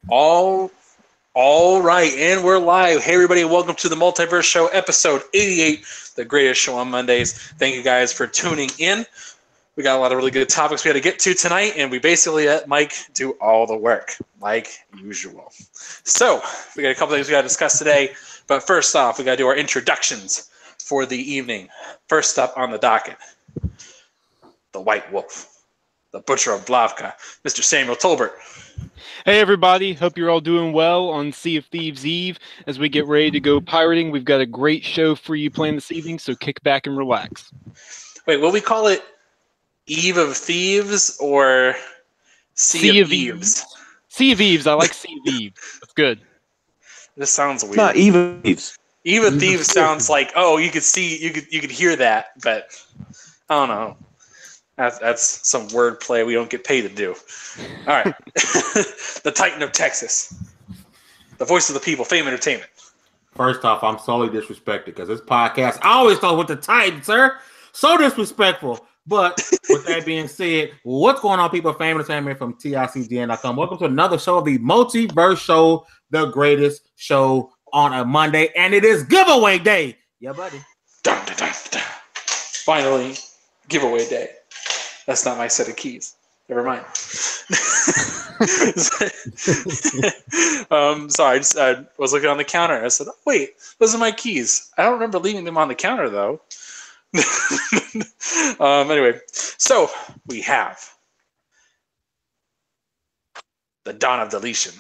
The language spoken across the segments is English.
All right, and we're live. Hey, everybody, welcome to the Multiverse Show, episode 88, the greatest show on Mondays. Thank you guys for tuning in. We got a lot of really good topics we got to get to tonight, and we basically let Mike do all the work, like usual. So, we got a couple things we got to discuss today, but first off, we got to do our introductions for the evening. First up on the docket, the White Wolf, the Butcher of Blavka, Mr. Samuel Tolbert. Hey everybody, hope you're all doing well on Sea of Thieves Eve. As we get ready to go pirating, we've got a great show for you planned this evening, so kick back and relax. Wait, will we call it Eve of Thieves or Sea of Eves? Sea of Eves, I like Sea of Eves. That's good. This sounds weird. No, Eve of Thieves. Eve of Thieves sounds like, oh, you could hear that, but I don't know. That's some wordplay we don't get paid to do. All right. The Titan of Texas. The voice of the people, Fame Entertainment. First off, I'm sorely disrespected because this podcast, I always thought with the Titan, sir. So disrespectful. But with that being said, what's going on, people? Fame Entertainment from TICGN.com. Welcome to another show of the Multiverse Show, the greatest show on a Monday. And it is giveaway day. Yeah, buddy. Dun, dun, dun, dun. Finally, giveaway day. That's not my set of keys. Never mind. Sorry, I was looking on the counter. I said, oh, wait, those are my keys. I don't remember leaving them on the counter, though. Anyway, so we have the Dawn of Deletion.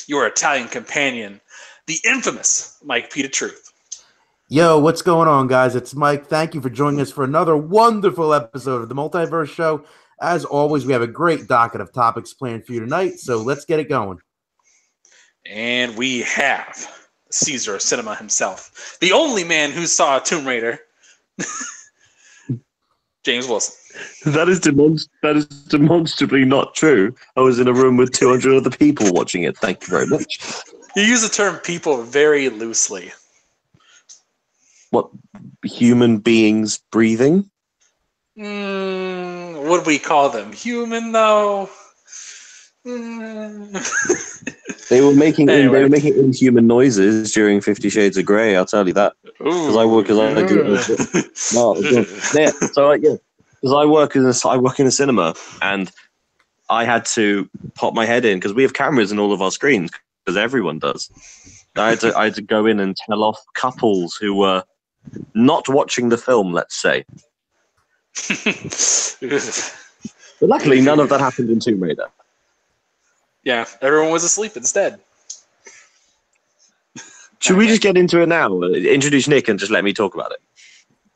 Your Italian companion, the infamous Mike P. The Truth. Yo, what's going on, guys? It's Mike. Thank you for joining us for another wonderful episode of the Multiverse Show. As always, we have a great docket of topics planned for you tonight, so let's get it going. And we have Caesar of Cinema himself, the only man who saw Tomb Raider, James Wilson. That is demonstrably not true. I was in a room with 200 other people watching it. Thank you very much. You use the term people very loosely. What, human beings breathing? What do we call them? Human, though? They were making inhuman noises during 50 Shades of Grey. I'll tell you that. Because I work in a cinema, and I had to pop my head in because we have cameras in all of our screens because everyone does. I had to go in and tell off couples who were not watching the film, let's say. But luckily, none of that happened in Tomb Raider. Yeah, everyone was asleep instead. Should we just get into it now? Introduce Nick and just let me talk about it.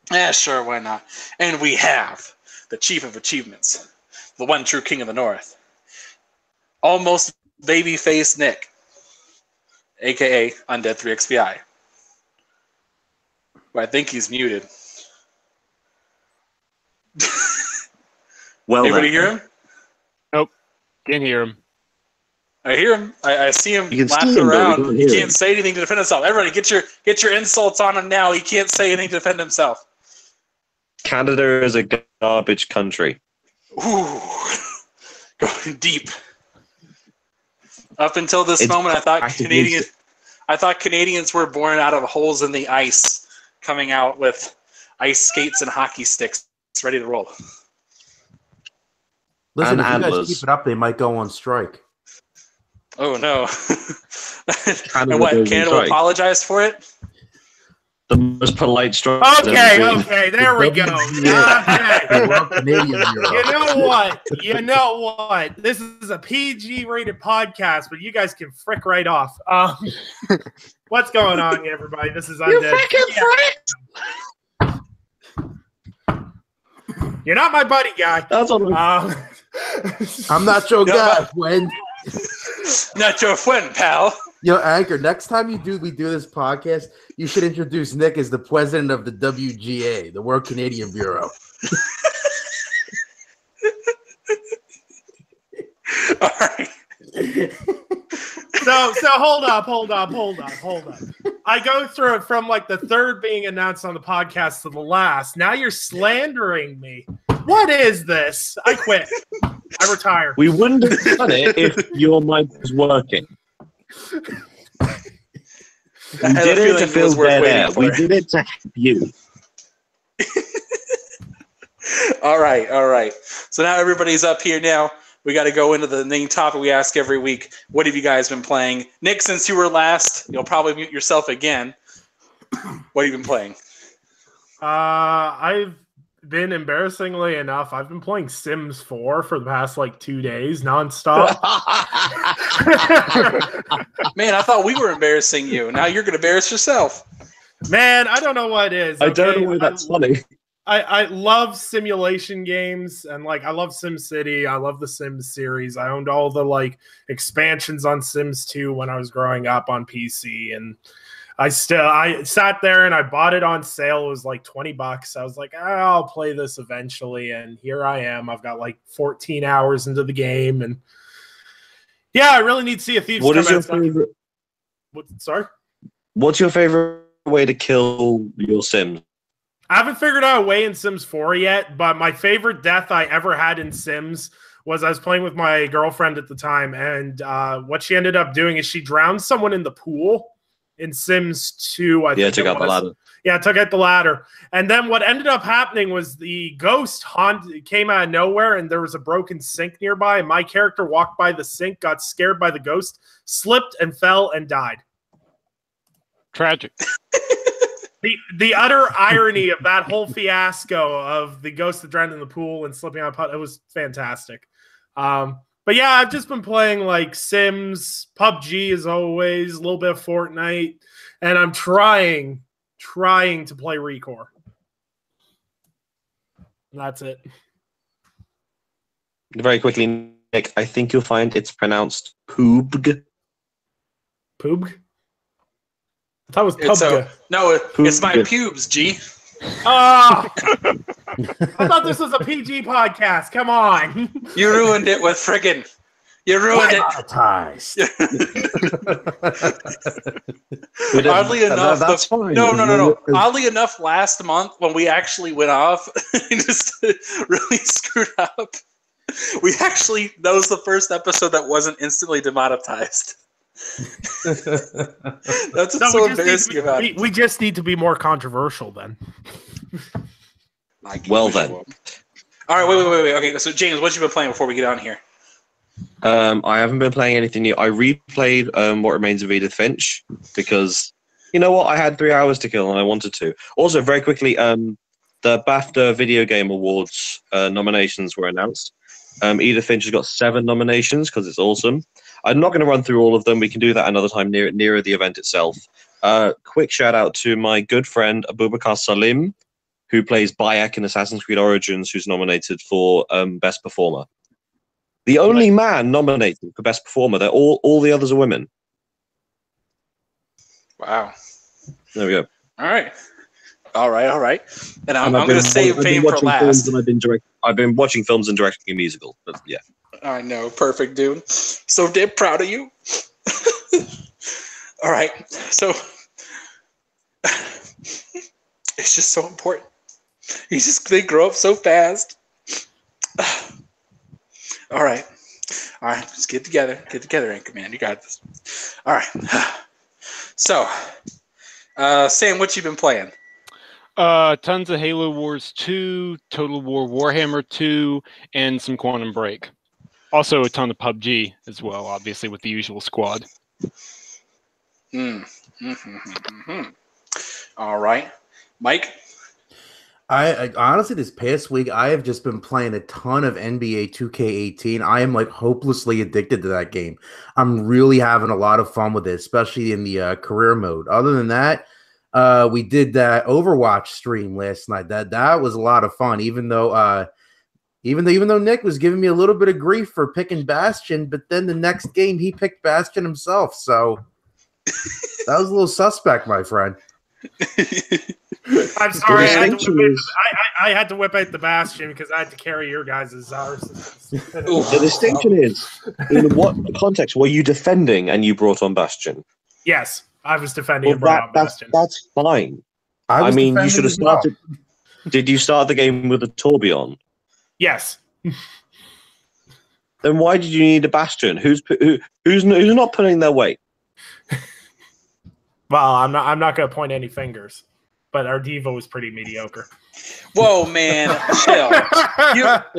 Yeah, sure, why not? And we have the Chief of Achievements, the one true King of the North, almost baby-faced Nick, a.k.a. Undead 3XPI. But I think he's muted. Well, anybody hear him? Nope, can't hear him. I hear him. I see him laughing around. He can't say anything to defend himself. Everybody, get your insults on him now. He can't say anything to defend himself. Canada is a garbage country. Ooh, going deep. Up until this moment, I thought Canadians were born out of holes in the ice, coming out with ice skates and hockey sticks, ready to roll. Listen, And if you guys antlers. keep it up, they might go on strike. Oh no! And what? Canada will apologize for it? The most polite strike. Okay, there we go. Okay. You know what? This is a PG-rated podcast, but you guys can frick right off. What's going on, everybody? This is Undead. You're not my buddy, guy. That's all. I'm not your guy, friend. Not your friend, pal. Yo, Anchor, next time we do this podcast, you should introduce Nick as the president of the WGA, the World Canadian Bureau. All right. So hold up. I go through it from like the third being announced on the podcast to the last. Now you're slandering me. What is this? I quit. I retire. We wouldn't have done it if your mic was working. We did it to feel there. We did it to help you. All right. So now everybody's up here now. We got to go into the main topic we ask every week. What have you guys been playing? Nick, since you were last, you'll probably mute yourself again. What have you been playing? I've been, embarrassingly enough, I've been playing Sims 4 for the past 2 days nonstop. Man, I thought we were embarrassing you. Now you're going to embarrass yourself. Man, I don't know what it is. I don't know why that's funny. I love simulation games, and I love SimCity. I love the Sims series. I owned all the expansions on Sims 2 when I was growing up on PC, and I sat there and I bought it on sale. It was $20. I was like, I'll play this eventually, and here I am. I've got 14 hours into the game, and yeah, I really need to see a Thieves. What is your favorite? Sorry? What's your favorite way to kill your Sims? I haven't figured out a way in Sims 4 yet, but my favorite death I ever had in Sims was I was playing with my girlfriend at the time, and what she ended up doing is she drowned someone in the pool in Sims 2. Took out the ladder. Yeah, took out the ladder. And then what ended up happening was the ghost came out of nowhere, and there was a broken sink nearby, and my character walked by the sink, got scared by the ghost, slipped and fell and died. Tragic. The utter irony of that whole fiasco of the ghost that drowned in the pool and slipping out, it was fantastic. But yeah, I've just been playing Sims, PUBG as always, a little bit of Fortnite, and I'm trying to play Recore. That's it. Very quickly, Nick, I think you'll find it's pronounced Poobg. Poobg? I thought it was Pubga. It's my pubes, G. Oh! I thought this was a PG podcast. Come on. You ruined it with friggin'. You ruined it. Oddly enough, that's fine. No. Oddly enough, last month when we actually went off and just really screwed up, that was the first episode that wasn't instantly demonetized. That's what's so embarrassing about it. We just need to be more controversial then. Well then. All right, wait. Okay, so James, what you been playing before we get on here? I haven't been playing anything new. I replayed What Remains of Edith Finch because, you know what, I had 3 hours to kill and I wanted to. Also, very quickly, the BAFTA Video Game Awards nominations were announced. Edith Finch has got 7 nominations because it's awesome. I'm not going to run through all of them. We can do that another time nearer the event itself. Quick shout out to my good friend Abubakar Salim, who plays Bayek in Assassin's Creed Origins, who's nominated for Best Performer. The only man nominated for Best Performer. They're all the others are women. Wow. There we go. All right. And I'm going to save fame for last. I've been watching films and directing a musical. But yeah. I know. Perfect, dude. So damn proud of you. All right. So it's just so important. They grow up so fast. All right. Just get together. Anchorman. You got this. All right. So, Sam, what you been playing? Tons of Halo Wars 2, Total War Warhammer 2, and some Quantum Break. Also a ton of PUBG as well, obviously, with the usual squad. All right. Mike? I honestly, this past week, I have just been playing a ton of NBA 2K18. I am hopelessly addicted to that game. I'm really having a lot of fun with it, especially in the career mode. Other than that, we did that Overwatch stream last night. That was a lot of fun, even though Nick was giving me a little bit of grief for picking Bastion, but then the next game he picked Bastion himself. So that was a little suspect, my friend. I'm sorry. I had to whip out the Bastion because I had to carry your guys' The distinction is, in what context were you defending and you brought on Bastion? Yes, I was defending and brought on Bastion. That's fine. I mean, you should have started. Did you start the game with a Tourbillon? Yes. then why did you need a Bastion? Who's not putting their weight? Well, I'm not going to point any fingers, but our diva was pretty mediocre. Whoa, man, chill.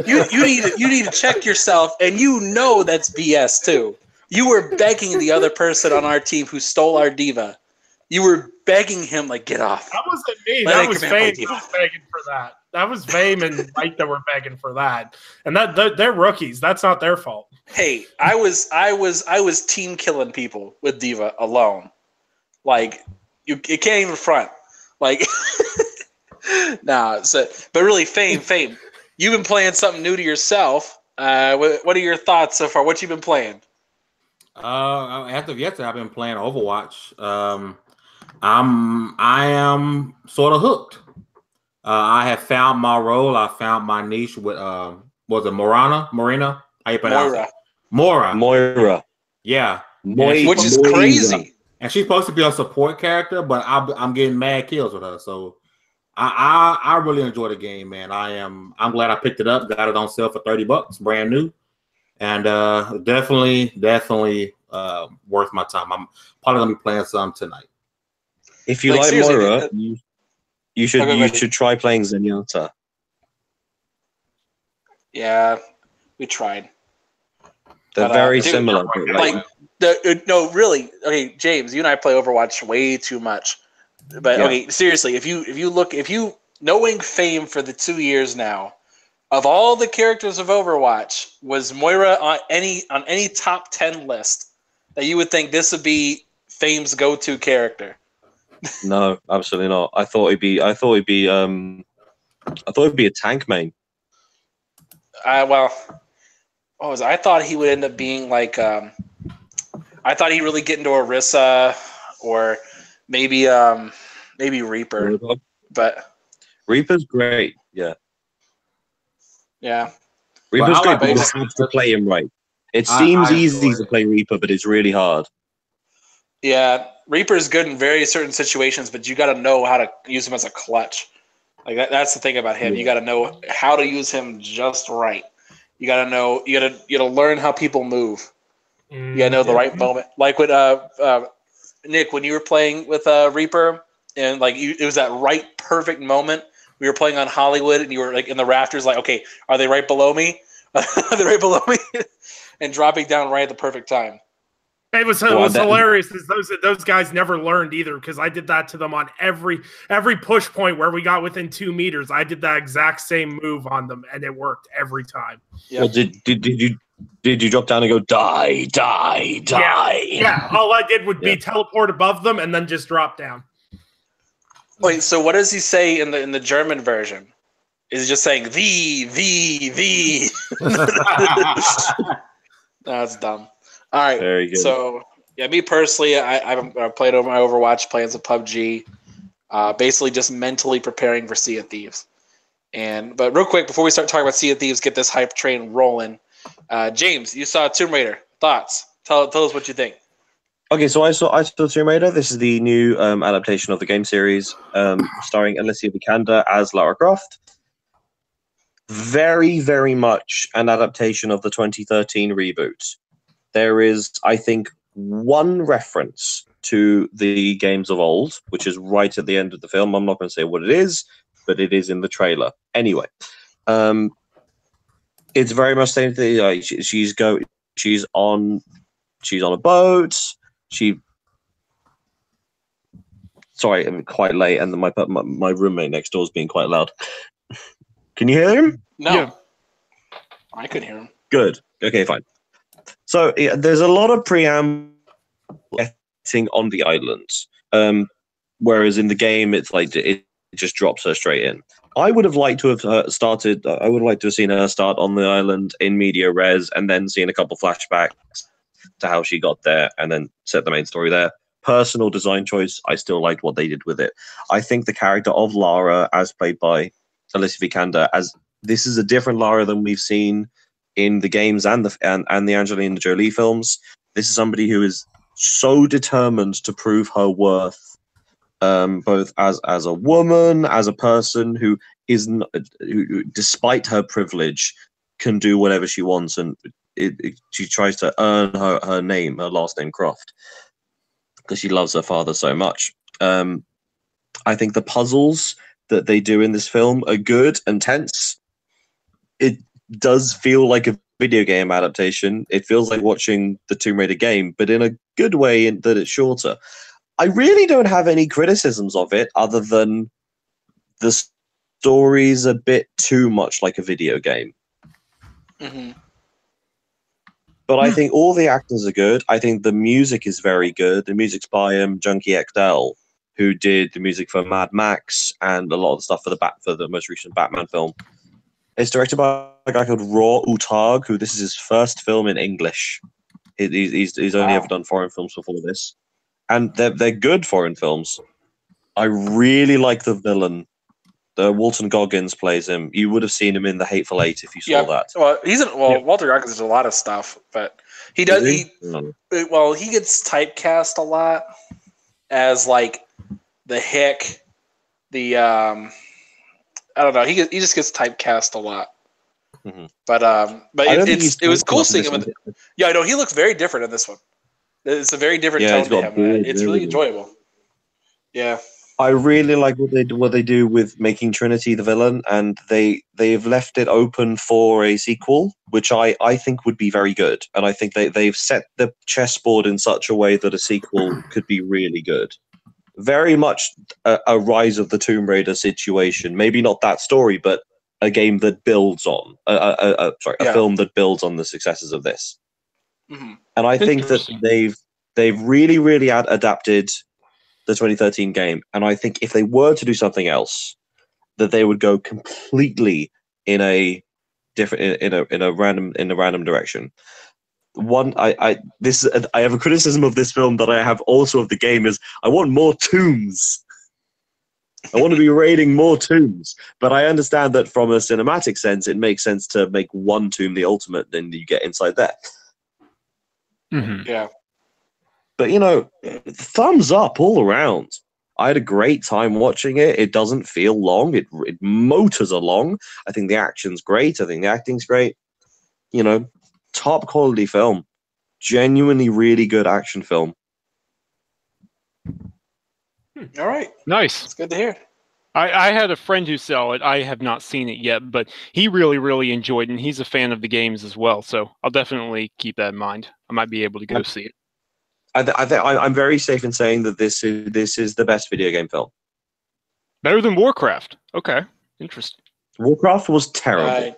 You need to check yourself, and you know that's BS too. You were begging the other person on our team who stole our diva. You were begging him, like, get off. That wasn't me. That was Fame that was begging for that. That was Fame and Mike that were begging for that. And they're rookies. That's not their fault. Hey, I was team killing people with diva alone. Like, you can't even front. Like, nah. So, but really, Fame. You've been playing something new to yourself. What are your thoughts so far? What you been playing? After yesterday, I've been playing Overwatch. I am sort of hooked. I have found my role. I found my niche with was it Marina? How you pronounce it? Moira. Yeah. Which is crazy. And she's supposed to be a support character, but I'm getting mad kills with her. So I really enjoy the game, man. I'm glad I picked it up. Got it on sale for $30, brand new, and definitely worth my time. I'm probably gonna be playing some tonight. If you like Moira, you should try playing Zenyatta. Yeah, we tried. They're very similar. But no, really. Okay, James, you and I play Overwatch way too much. But Yeah. okay, seriously, if you knowing Fame for the 2 years now, of all the characters of Overwatch, was Moira on any top 10 list that you would think this would be Fame's go-to character? No, absolutely not. I thought it'd be a tank main. Well, what was it? I thought he would end up being like I thought he'd really get into Orisa or maybe Reaper. But Reaper's great, yeah. Yeah. Reaper's Well, great, but you have to play him right. It seems easy to play Reaper, but it's really hard. Yeah, Reaper's good in very certain situations, but you got to know how to use him as a clutch. Like that's the thing about him. Yeah. You got to know how to use him just right. You got to know. You got to learn how people move. You got to know the right moment. Like with Nick, when you were playing with Reaper, and like it was that right perfect moment. We were playing on Hollywood, and you were like in the rafters, like, okay, are they right below me? Are they right below me? And dropping down right at the perfect time. It was hilarious. Those guys never learned either, because I did that to them on every push point where we got within 2 meters. I did that exact same move on them, and it worked every time. Yep. Well, did you drop down and go die? Yeah. All I did would be teleport above them and then just drop down. Wait, so what does he say in the German version? Is he just saying the? That's dumb. All right. Very good. So yeah, me personally, I've played over my Overwatch, playing some PUBG, basically just mentally preparing for Sea of Thieves. But real quick before we start talking about Sea of Thieves, get this hype train rolling. James, you saw Tomb Raider. Thoughts? Tell us what you think. Okay, so I saw Tomb Raider. This is the new adaptation of the game series, starring Alicia Vikander as Lara Croft. Very, very much an adaptation of the 2013 reboot. There is, I think, one reference to the games of old, which is right at the end of the film. I'm not going to say what it is, but it is in the trailer. Anyway, it's very much saying that she's on a boat. Sorry, I'm quite late, and my roommate next door is being quite loud. Can you hear him? No, Yeah. I could hear him. Good. Okay, fine. So yeah, there's a lot of preamble on the islands, whereas in the game it's like it just drops her straight in. I would have liked to have started. I would have liked to have seen her start on the island in media res, and then seen a couple flashbacks to how she got there, and then set the main story there. Personal design choice. I still liked what they did with it. I think the character of Lara, as played by Alicia Vikander, as this is a different Lara than we've seen in the games and the Angelina Jolie films. This is somebody who is so determined to prove her worth, both as a woman, as a person who despite her privilege, can do whatever she wants and she tries to earn her name, her last name Croft, because she loves her father so much. I think the puzzles that they do in this film are good and tense. It does feel like a video game adaptation. It feels like watching the Tomb Raider game, but in a good way in that it's shorter. I really don't have any criticisms of it other than the story's a bit too much like a video game. Mm-hmm. But I think all the actors are good. I think the music is very good. The music's by Junkie XL, who did the music for Mad Max and a lot of the stuff for the most recent Batman film. It's directed by a guy called Raw Utag, who this is his first film in English. He's only ever done foreign films before this, and they're good foreign films. I really like the villain. Walton Goggins plays him. You would have seen him in The Hateful Eight if you saw that. Well, Walter Goggins does a lot of stuff, but he does. He gets typecast a lot as like the hick, I don't know. He just gets typecast a lot. Mm-hmm. But it was cool seeing him. Yeah, I know he looks very different in this one. It's a very different tone to him. It's really enjoyable. Yeah. I really like what they do with making Trinity the villain, and they've left it open for a sequel, which I think would be very good. And I think they've set the chessboard in such a way that a sequel could be really good. Very much a Rise of the Tomb Raider situation. Maybe not that story, but a game that builds on a film that builds on the successes of this. Mm-hmm. And I think that they've really, really adapted the 2013 game, and I think if they were to do something else, that they would go completely in a different, in a random direction. I have a criticism of this film that I have also of the game is I want more tombs. I want to be raiding more tombs, but I understand that from a cinematic sense, it makes sense to make one tomb the ultimate, then you get inside there. Mm-hmm. Yeah. But, thumbs up all around. I had a great time watching it. It doesn't feel long. It motors along. I think the action's great. I think the acting's great. Top quality film. Genuinely really good action film. All right. Nice. It's good to hear. I had a friend who saw it. I have not seen it yet, but he really, really enjoyed it, and he's a fan of the games as well. So I'll definitely keep that in mind. I might be able to go see it. I'm very safe in saying that this is the best video game film. Better than Warcraft. Okay, interesting. Warcraft was terrible.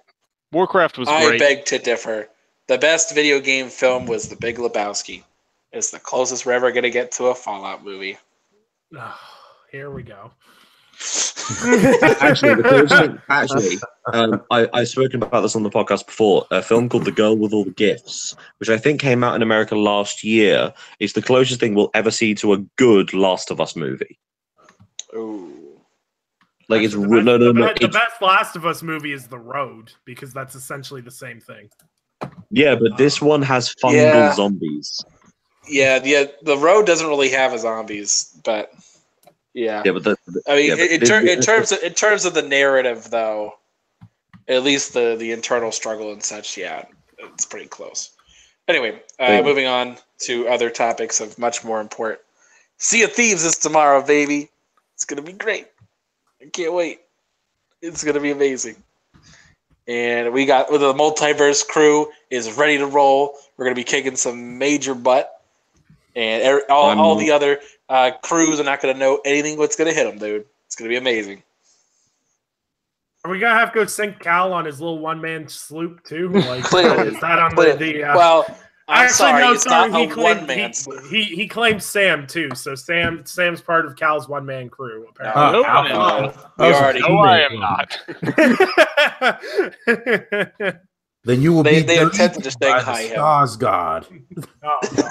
Warcraft was great. I beg to differ. The best video game film was The Big Lebowski. It's the closest we're ever going to get to a Fallout movie. Oh, here we go. I've spoken about this on the podcast before. A film called The Girl with All the Gifts, which I think came out in America last year, is the closest thing we'll ever see to a good Last of Us movie. Ooh. Like the best Last of Us movie is The Road, because that's essentially the same thing. Yeah, but this one has fungal zombies. Yeah, The Road doesn't really have zombies, but yeah. Yeah, but in terms of the narrative, though, at least the internal struggle and such, yeah, it's pretty close. Anyway, moving on to other topics of much more import. Sea of Thieves is tomorrow, baby. It's gonna be great. I can't wait. It's gonna be amazing. And the Multiverse crew is ready to roll. We're gonna be kicking some major butt. And all the other crews are not going to know anything what's going to hit them, dude. It's going to be amazing. Are we going to have to go sink Cal on his little one-man sloop, too? Like, Clearly. Is that on well, I'm sorry. It's not a one-man sloop. He claimed Sam, too. So Sam's part of Cal's one-man crew, apparently. I am not. Then you will they attempted to Shanghai him. Stars God. Oh, God.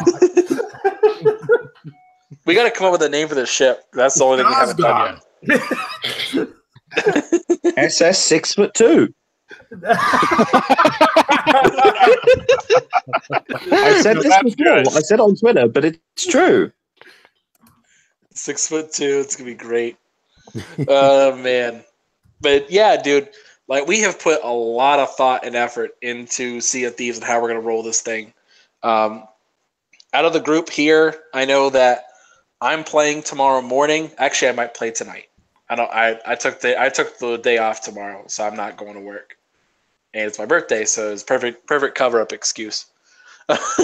We got to come up with a name for this ship. That's the only thing we haven't done yet. SS 6'2". I said this before. I said it on Twitter, but it's true. 6'2". It's gonna be great. Oh man, but yeah, dude. Like, we have put a lot of thought and effort into Sea of Thieves and how we're going to roll this thing. Out of the group here, I know that I'm playing tomorrow morning. Actually, I might play tonight. I took the day off tomorrow, so I'm not going to work. And it's my birthday, so it's perfect cover-up excuse.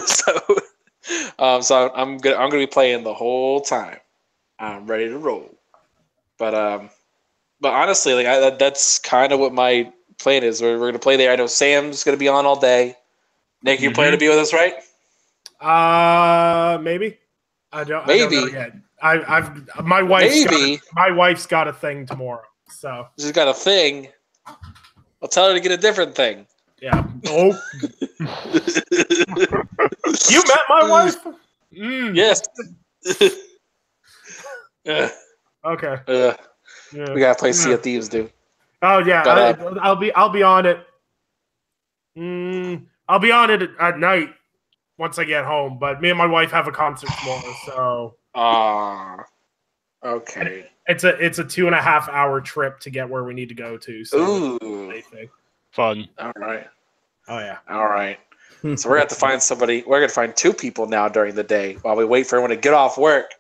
So I'm gonna be playing the whole time. I'm ready to roll. But honestly, like that's kind of what my plan is. We're gonna play there. I know Sam's gonna be on all day. Nick, you plan to be with us, right? Maybe. I don't know yet. My wife's got a thing tomorrow, so she's got a thing. I'll tell her to get a different thing. Yeah. Oh. You met my wife? Yes. Okay. Yeah. We gotta play Sea of Thieves, dude. Oh yeah, But, I'll be on it. I'll be on it at night once I get home. But me and my wife have a concert tomorrow, so. Okay. It's a 2.5 hour trip to get where we need to go to. So ooh. Fun. All right. Oh yeah. All right. So we're gonna have to find somebody. We're gonna find 2 people now during the day while we wait for everyone to get off work.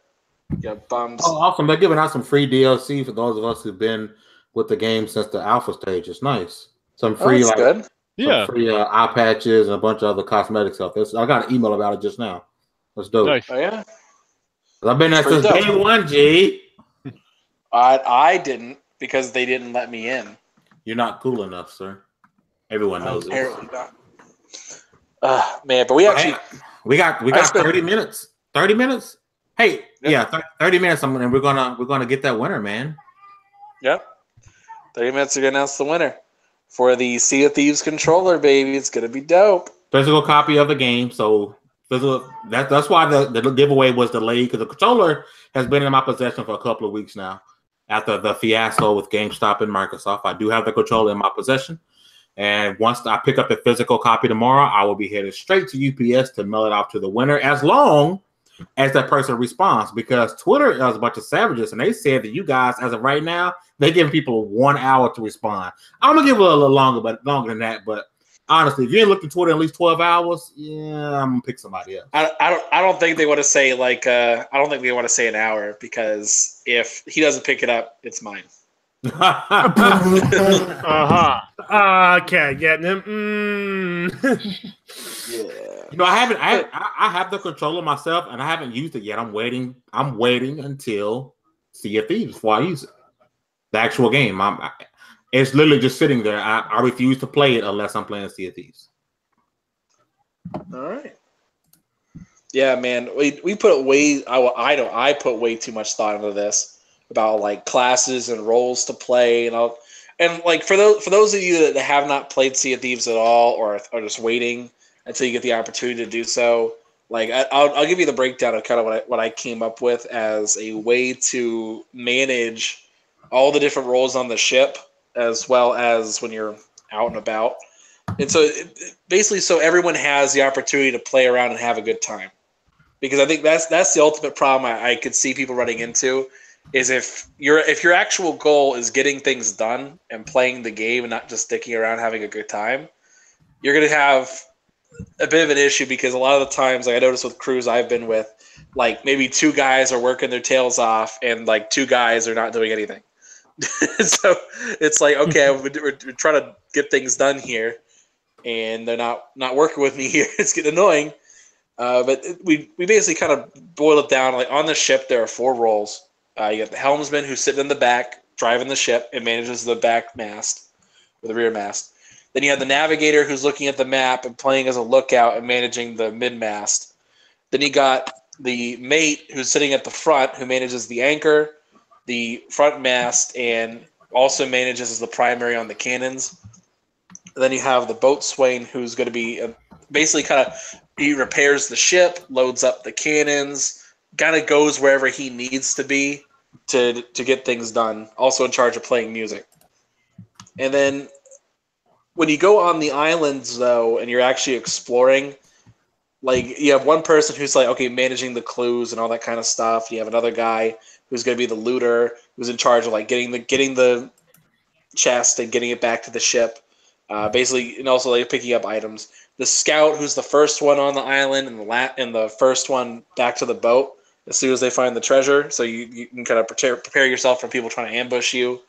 Yeah, bums. Oh, awesome! They're giving out some free DLC for those of us who've been with the game since the alpha stage. It's nice. Some free good. Yeah. Some free eye patches and a bunch of other cosmetic stuff. I got an email about it just now. That's dope. Nice. Oh yeah. I've been there since day one, G. I didn't because they didn't let me in. You're not cool enough, sir. Everyone knows it. Apparently not. Man, but we actually we got 30 minutes. 30 minutes? Hey, yeah, 30 minutes. And we're gonna get that winner, man. Yep. 30 minutes to announce the winner for the Sea of Thieves controller, baby. It's gonna be dope. Physical copy of the game. So that's why the giveaway was delayed, because the controller has been in my possession for a couple of weeks now. After the fiasco with GameStop and Microsoft, I do have the controller in my possession. And once I pick up the physical copy tomorrow, I will be headed straight to UPS to mail it off to the winner, as long as that person responds. Because Twitter is a bunch of savages, and they said that you guys, as of right now, they're giving people 1 hour to respond. I'm gonna give it a little longer than that. But honestly, if you ain't looked at Twitter in at least 12 hours, yeah, I'm gonna pick somebody else. I don't think they want to say I don't think they want to say an hour, because if he doesn't pick it up, it's mine. Okay, getting him. Yeah. I have the controller myself, and I haven't used it yet. I'm waiting until Sea of Thieves before I use it. The actual game. It's literally just sitting there. I refuse to play it unless I'm playing Sea of Thieves. All right. Yeah, man. We put I put way too much thought into this, about like classes and roles to play and all. And like for those of you that have not played Sea of Thieves at all, or are just waiting until you get the opportunity to do so, like I'll give you the breakdown of kind of what I came up with as a way to manage all the different roles on the ship, as well as when you're out and about. And so basically, so everyone has the opportunity to play around and have a good time. Because I think that's the ultimate problem I could see people running into, is if your actual goal is getting things done and playing the game and not just sticking around having a good time, you're going to have a bit of an issue, because a lot of the times, like I noticed with crews I've been with, like maybe 2 guys are working their tails off and like 2 guys are not doing anything. So it's like, okay, we're trying to get things done here, and they're not working with me here. It's getting annoying. But we basically kind of boil it down. Like on the ship, there are 4 roles. You got the helmsman, who's sitting in the back, driving the ship and manages the back mast or the rear mast. Then you have the navigator, who's looking at the map and playing as a lookout and managing the mid mast. Then you got the mate, who's sitting at the front, who manages the anchor, the front mast, and also manages as the primary on the cannons. And then you have the boatswain, who's going to be basically he repairs the ship, loads up the cannons, kind of goes wherever he needs to be to get things done. Also in charge of playing music. And then when you go on the islands, though, and you're actually exploring, like you have one person who's like, okay, managing the clues and all that kind of stuff. You have another guy who's going to be the looter, who's in charge of like getting the chest and getting it back to the ship. Basically, and also like picking up items. The scout, who's the first one on the island, and the first one back to the boat as soon as they find the treasure. So you can kind of prepare yourself from people trying to ambush you.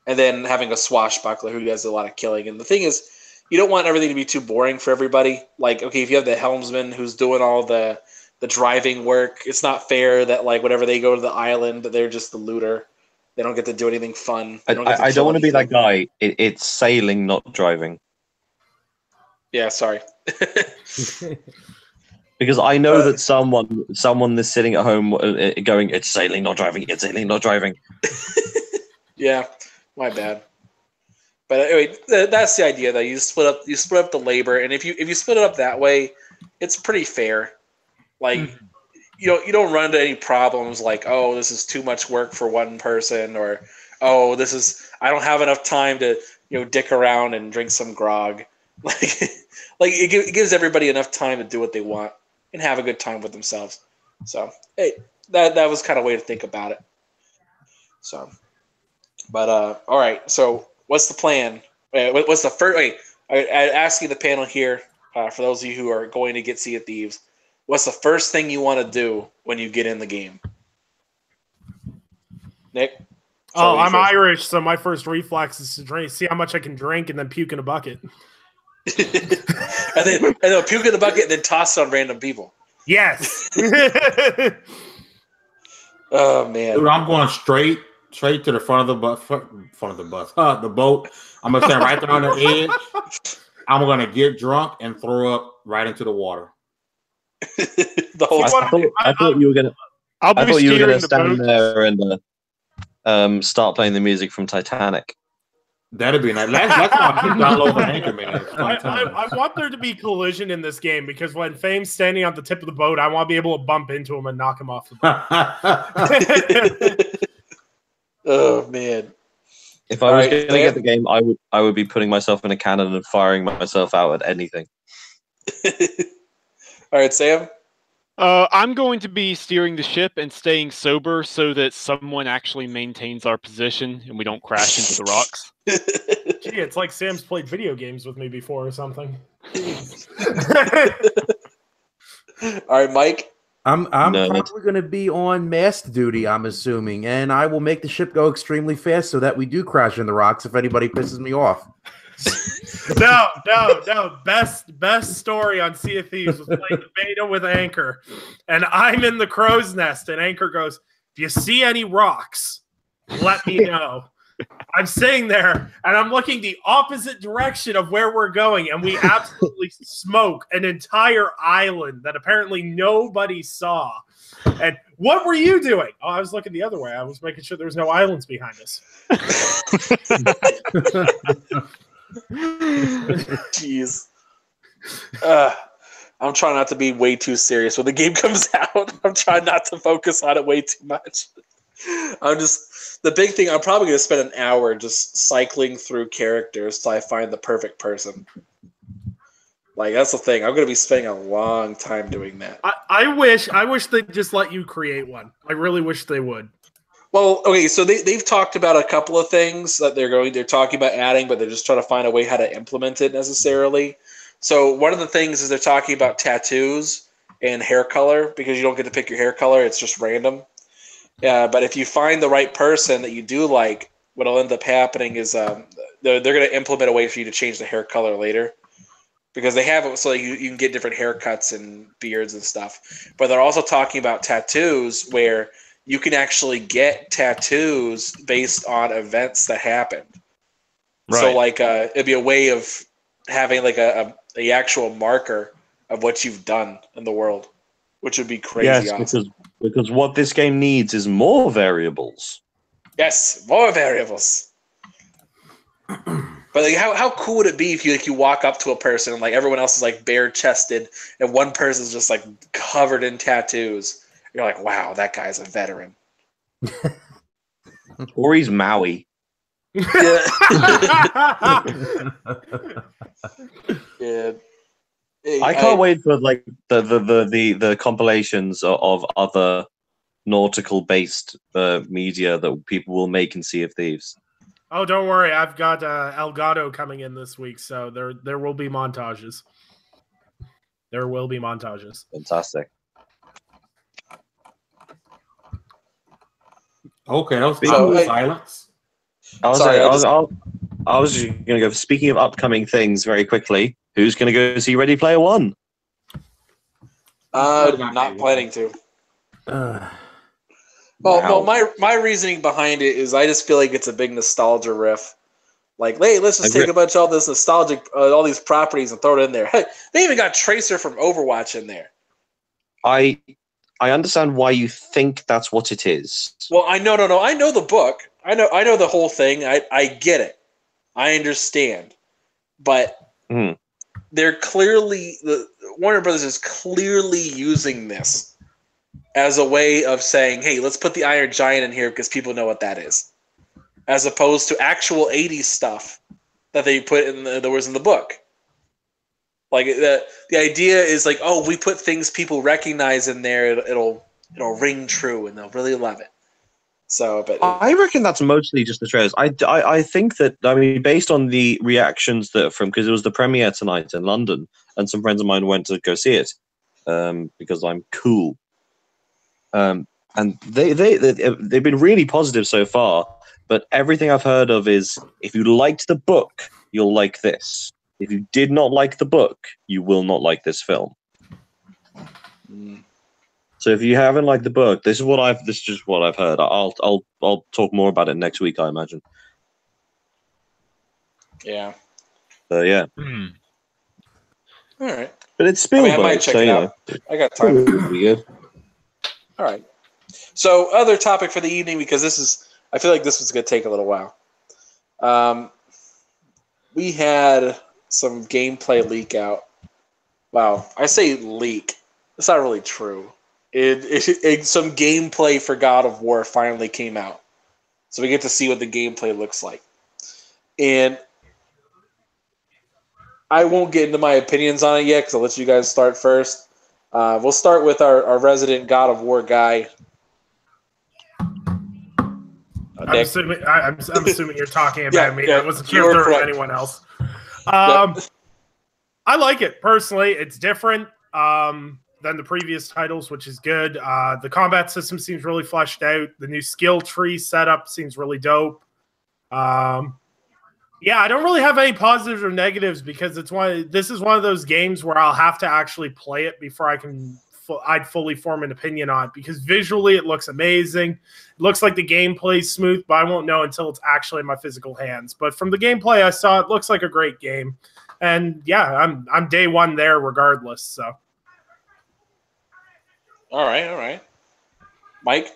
And then having a swashbuckler who does a lot of killing. And the thing is, you don't want everything to be too boring for everybody. Like, okay, if you have the helmsman who's doing all the driving work, it's not fair that, like, whenever they go to the island, that they're just the looter. They don't get to do anything fun. I don't want to be that guy. It's sailing, not driving. Yeah, sorry. Because I know that someone is sitting at home going, "It's sailing, not driving. It's sailing, not driving." Yeah, my bad. But anyway, that's the idea. Though you split up the labor, and if you split it up that way, it's pretty fair. Like you don't run into any problems like, oh, this is too much work for one person, or oh, I don't have enough time to dick around and drink some grog. Like it gives everybody enough time to do what they want and have a good time with themselves. So hey, that was kind of a way to think about it. So, but all right. So what's the plan? What's the first? Wait, I ask you the panel here for those of you who are going to get Sea of Thieves. What's the first thing you want to do when you get in the game? Nick? Oh, I'm Irish, so my first reflex is to drink. See how much I can drink and then puke in a bucket. and then puke in the bucket and then toss it on random people. Yes. Oh man. Dude, I'm going straight to the front of the bus. The boat. I'm gonna stand right there on the edge. I'm gonna get drunk and throw up right into the water. I thought you were gonna stand there and start playing the music from Titanic. That'd be nice. That's why I download the Anchor, man. I want there to be collision in this game because when Fame's standing on the tip of the boat, I want to be able to bump into him and knock him off the boat. Oh man! If I was going to get the game, I would be putting myself in a cannon and firing myself out at anything. All right, Sam. I'm going to be steering the ship and staying sober so that someone actually maintains our position and we don't crash into the rocks. Gee, it's like Sam's played video games with me before or something. All right, Mike. I'm probably going to be on mast duty, I'm assuming, and I will make the ship go extremely fast so that we do crash in the rocks if anybody pisses me off. No. Best story on Sea of Thieves was playing the beta with Anchor, and I'm in the crow's nest, and Anchor goes, "If you see any rocks, let me know." I'm sitting there, and I'm looking the opposite direction of where we're going, and we absolutely smoke an entire island that apparently nobody saw. And what were you doing? Oh, I was looking the other way. I was making sure there was no islands behind us. Jeez. I'm trying not to be way too serious when the game comes out. I'm trying not to focus on it way too much. The big thing, I'm probably going to spend an hour just cycling through characters till I find the perfect person. Like, that's the thing. I'm going to be spending a long time doing that. I wish they'd just let you create one. I really wish they would. Well, okay, so they've talked about a couple of things that they're talking about adding, but they're just trying to find a way how to implement it necessarily. So one of the things is they're talking about tattoos and hair color, because you don't get to pick your hair color. It's just random. But if you find the right person that you do like, what'll end up happening is they're going to implement a way for you to change the hair color later. Because they have it so you can get different haircuts and beards and stuff. But they're also talking about tattoos where you can actually get tattoos based on events that happened. Right. So like it'd be a way of having like a actual marker of what you've done in the world, which would be crazy awesome. Because what this game needs is more variables. Yes, more variables. But like, how cool would it be if you walk up to a person and like everyone else is like bare chested and one person's just like covered in tattoos? You're like, wow, that guy's a veteran. Or he's Maui. Yeah. Yeah. I can't wait for like the compilations of other nautical based media that people will make in Sea of Thieves. Oh, don't worry. I've got Elgato coming in this week, so there will be montages. There will be montages. Fantastic. Okay, that was So, silence. I was just going to go. Speaking of upcoming things, very quickly, who's going to go see Ready Player One? Not planning to. Wow. My reasoning behind it is I just feel like it's a big nostalgia riff. Like, hey, let's just take a bunch of all this nostalgic, all these properties and throw it in there. Hey, they even got Tracer from Overwatch in there. I understand why you think that's what it is. Well, I know the book. I know the whole thing. I get it. I understand. But they're clearly Warner Brothers is clearly using this as a way of saying, hey, let's put the Iron Giant in here because people know what that is. As opposed to actual 80s stuff that they put in that was in the book. Like the idea is like, oh, we put things people recognize in there, it'll ring true and they'll really love it. So, but I reckon that's mostly just the trailers. I think that, I mean, based on the reactions because it was the premiere tonight in London, and some friends of mine went to go see it because I'm cool. And they've been really positive so far. But everything I've heard of is, if you liked the book, you'll like this. If you did not like the book, you will not like this film. So if you haven't liked the book, this is just what I've heard. I'll talk more about it next week, I imagine. Yeah. Yeah. All right. But it's Spielberg, I might check it out. I got time. Pretty good. All right. So, other topic for the evening, because I feel like this was going to take a little while. We had some gameplay leak out. Wow, I say leak. It's not really true. Some gameplay for God of War finally came out. So we get to see what the gameplay looks like. And I won't get into my opinions on it yet because I'll let you guys start first. We'll start with our resident God of War guy. I'm assuming you're talking about me. Yeah, I wasn't sure if there was anyone else. I like it personally. It's different than the previous titles, which is good. The combat system seems really fleshed out. The new skill tree setup seems really dope. Yeah, I don't really have any positives or negatives because this is one of those games where I'll have to actually play it before I'd fully form an opinion on it, because visually it looks amazing. It looks like the gameplay's smooth, but I won't know until it's actually in my physical hands. But from the gameplay I saw, it looks like a great game. And yeah, I'm day one there regardless. So. All right. Mike?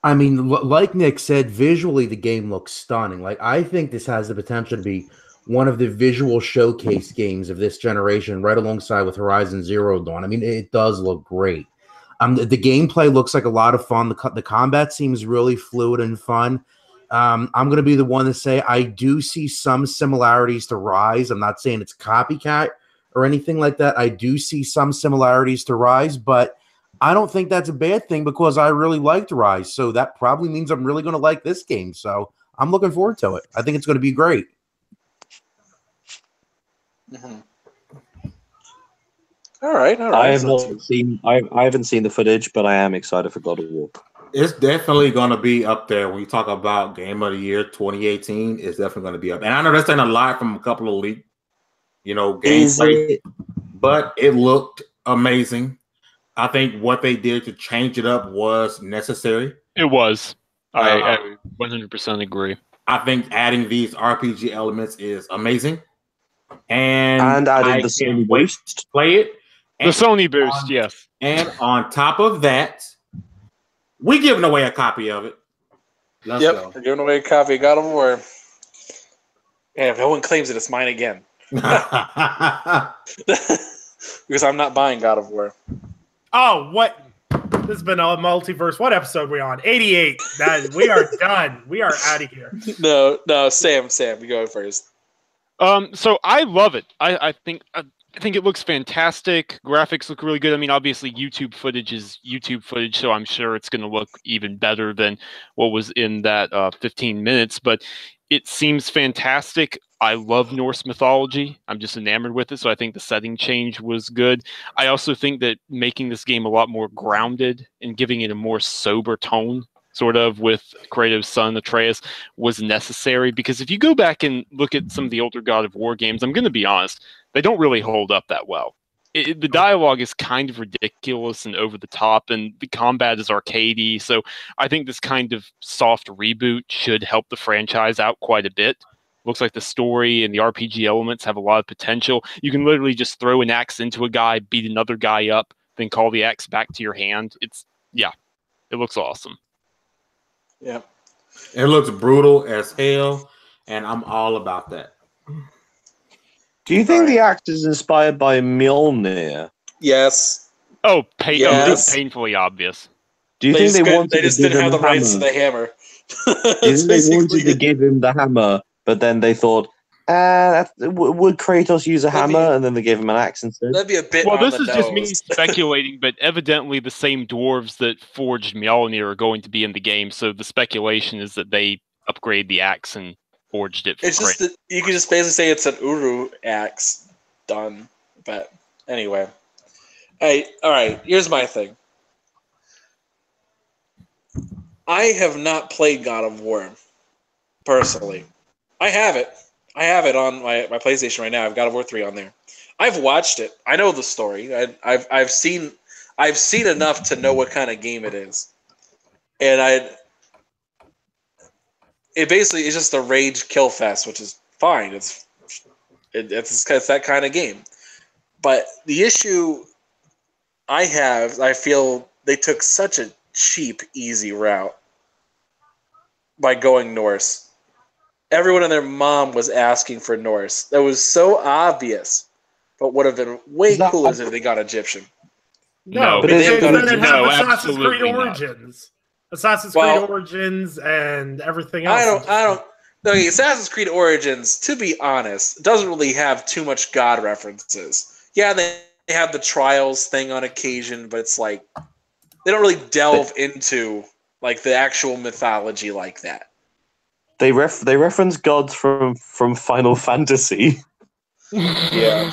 I mean, like Nick said, visually the game looks stunning. Like, I think this has the potential to be one of the visual showcase games of this generation, right alongside with Horizon Zero Dawn. I mean, it does look great. The gameplay looks like a lot of fun. The combat seems really fluid and fun. I'm going to be the one to say I do see some similarities to Rise. I'm not saying it's copycat or anything like that. I do see some similarities to Rise, but I don't think that's a bad thing because I really liked Rise. So that probably means I'm really going to like this game. So I'm looking forward to it. I think it's going to be great. Mm-hmm. All right. I haven't seen the footage, but I am excited for God of War. It's definitely going to be up there when you talk about Game of the Year 2018. It's definitely going to be up. And I know that's saying a lot from a couple of leaked, gameplay, but it looked amazing. I think what they did to change it up was necessary. It was. I 100% agree. I think adding these RPG elements is amazing. And adding the Sony boost to play it. The Sony boost, yes. And on top of that, we're giving away a copy of it. Let's go. We're giving away a copy of God of War. And if no one claims it, it's mine again. Because I'm not buying God of War. Oh, what? This has been a multiverse. What episode are we on? 88. We are done. We are out of here. No, Sam, you go first. So I love it. I think it looks fantastic. Graphics look really good. I mean, obviously YouTube footage is YouTube footage, so I'm sure it's going to look even better than what was in that 15 minutes. But It seems fantastic. I love Norse mythology. I'm just enamored with it, so I think the setting change was good. I also think that making this game a lot more grounded and giving it a more sober tone, sort of with Kratos' son Atreus, was necessary. Because if you go back and look at some of the older God of War games, I'm going to be honest, they don't really hold up that well. The dialogue is kind of ridiculous and over the top, and the combat is arcadey. So I think this kind of soft reboot should help the franchise out quite a bit. Looks like the story and the RPG elements have a lot of potential. You can literally just throw an axe into a guy, beat another guy up, then call the axe back to your hand. It looks awesome. Yeah. It looks brutal as hell, and I'm all about that. Do you think the axe is inspired by Mjolnir? Yes. Oh, Yes. painfully obvious. Do you think They just didn't have the rights to the hammer. Do you think they wanted to give him the hammer, but then they thought, would Kratos use a hammer? And then they gave him an axe instead. That'd be a bit. Well, on this the is just nose. me speculating, but evidently the same dwarves that forged Mjolnir are going to be in the game, so the speculation is that they upgrade the axe and forged it. It's just that you can just basically say it's an Uru axe done. But anyway, all right. Here's my thing. I have not played God of War personally. I have it. I have it on my PlayStation right now. I've God of War 3 on there. I've watched it. I know the story. I've seen enough to know what kind of game it is, and it basically is just a rage kill fest, which is fine. It's that kind of game. But the issue I feel they took such a cheap, easy route by going Norse. Everyone and their mom was asking for Norse. That was so obvious, but would have been way cooler if they got Egyptian. No, but because they've then got they'd have Assassin's absolutely Creed not. Origins. Assassin's Creed Origins and everything else. I don't. Okay, Assassin's Creed Origins, to be honest, doesn't really have too much God references. Yeah, they have the Trials thing on occasion, but it's like they don't really delve into like the actual mythology like that. They reference gods from Final Fantasy. Yeah.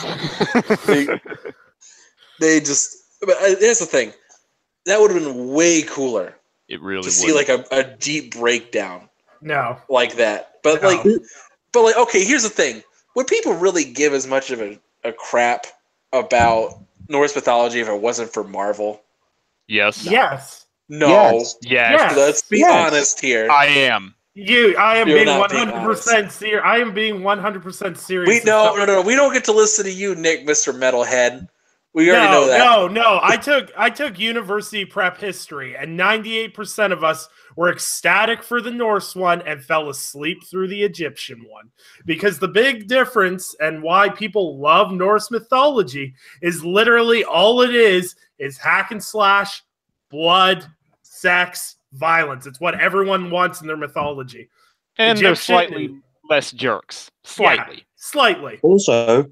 they just. But here's the thing. That would have been way cooler. It really to see like a deep breakdown. No. Like that. But like okay, here's the thing. Would people really give as much of a crap about Norse mythology if it wasn't for Marvel? Yes. Yes. No. Yes. Let's be honest here. I am. I am You're being not being 100% serious. I am being 100% serious. No. We don't get to listen to you, Nick, Mr. Metalhead. We already know that. No. I took university prep history, and 98% of us were ecstatic for the Norse one and fell asleep through the Egyptian one. Because the big difference and why people love Norse mythology is literally all it is hack and slash, blood, sex, violence. It's what everyone wants in their mythology. And they're slightly less jerks. Slightly. Yeah, slightly. Also,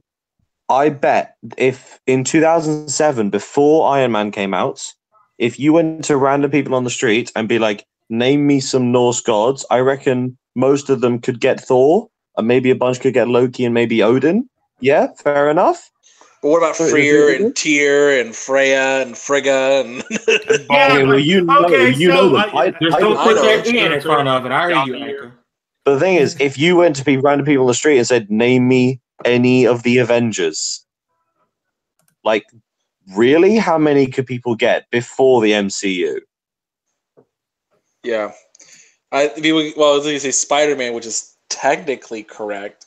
I bet if in 2007, before Iron Man came out, if you went to random people on the street and be like, name me some Norse gods, I reckon most of them could get Thor, and maybe a bunch could get Loki and maybe Odin. Yeah, fair enough. But what about Freyr and Tyr and Freya and Frigga and you know them. Just don't put that in front of it. I hear you, Anchor. But the thing is, if you went to random people on the street and said, name me any of the Avengers, like, really? How many could people get before the MCU? Yeah. I was going to say Spider-Man, which is technically correct.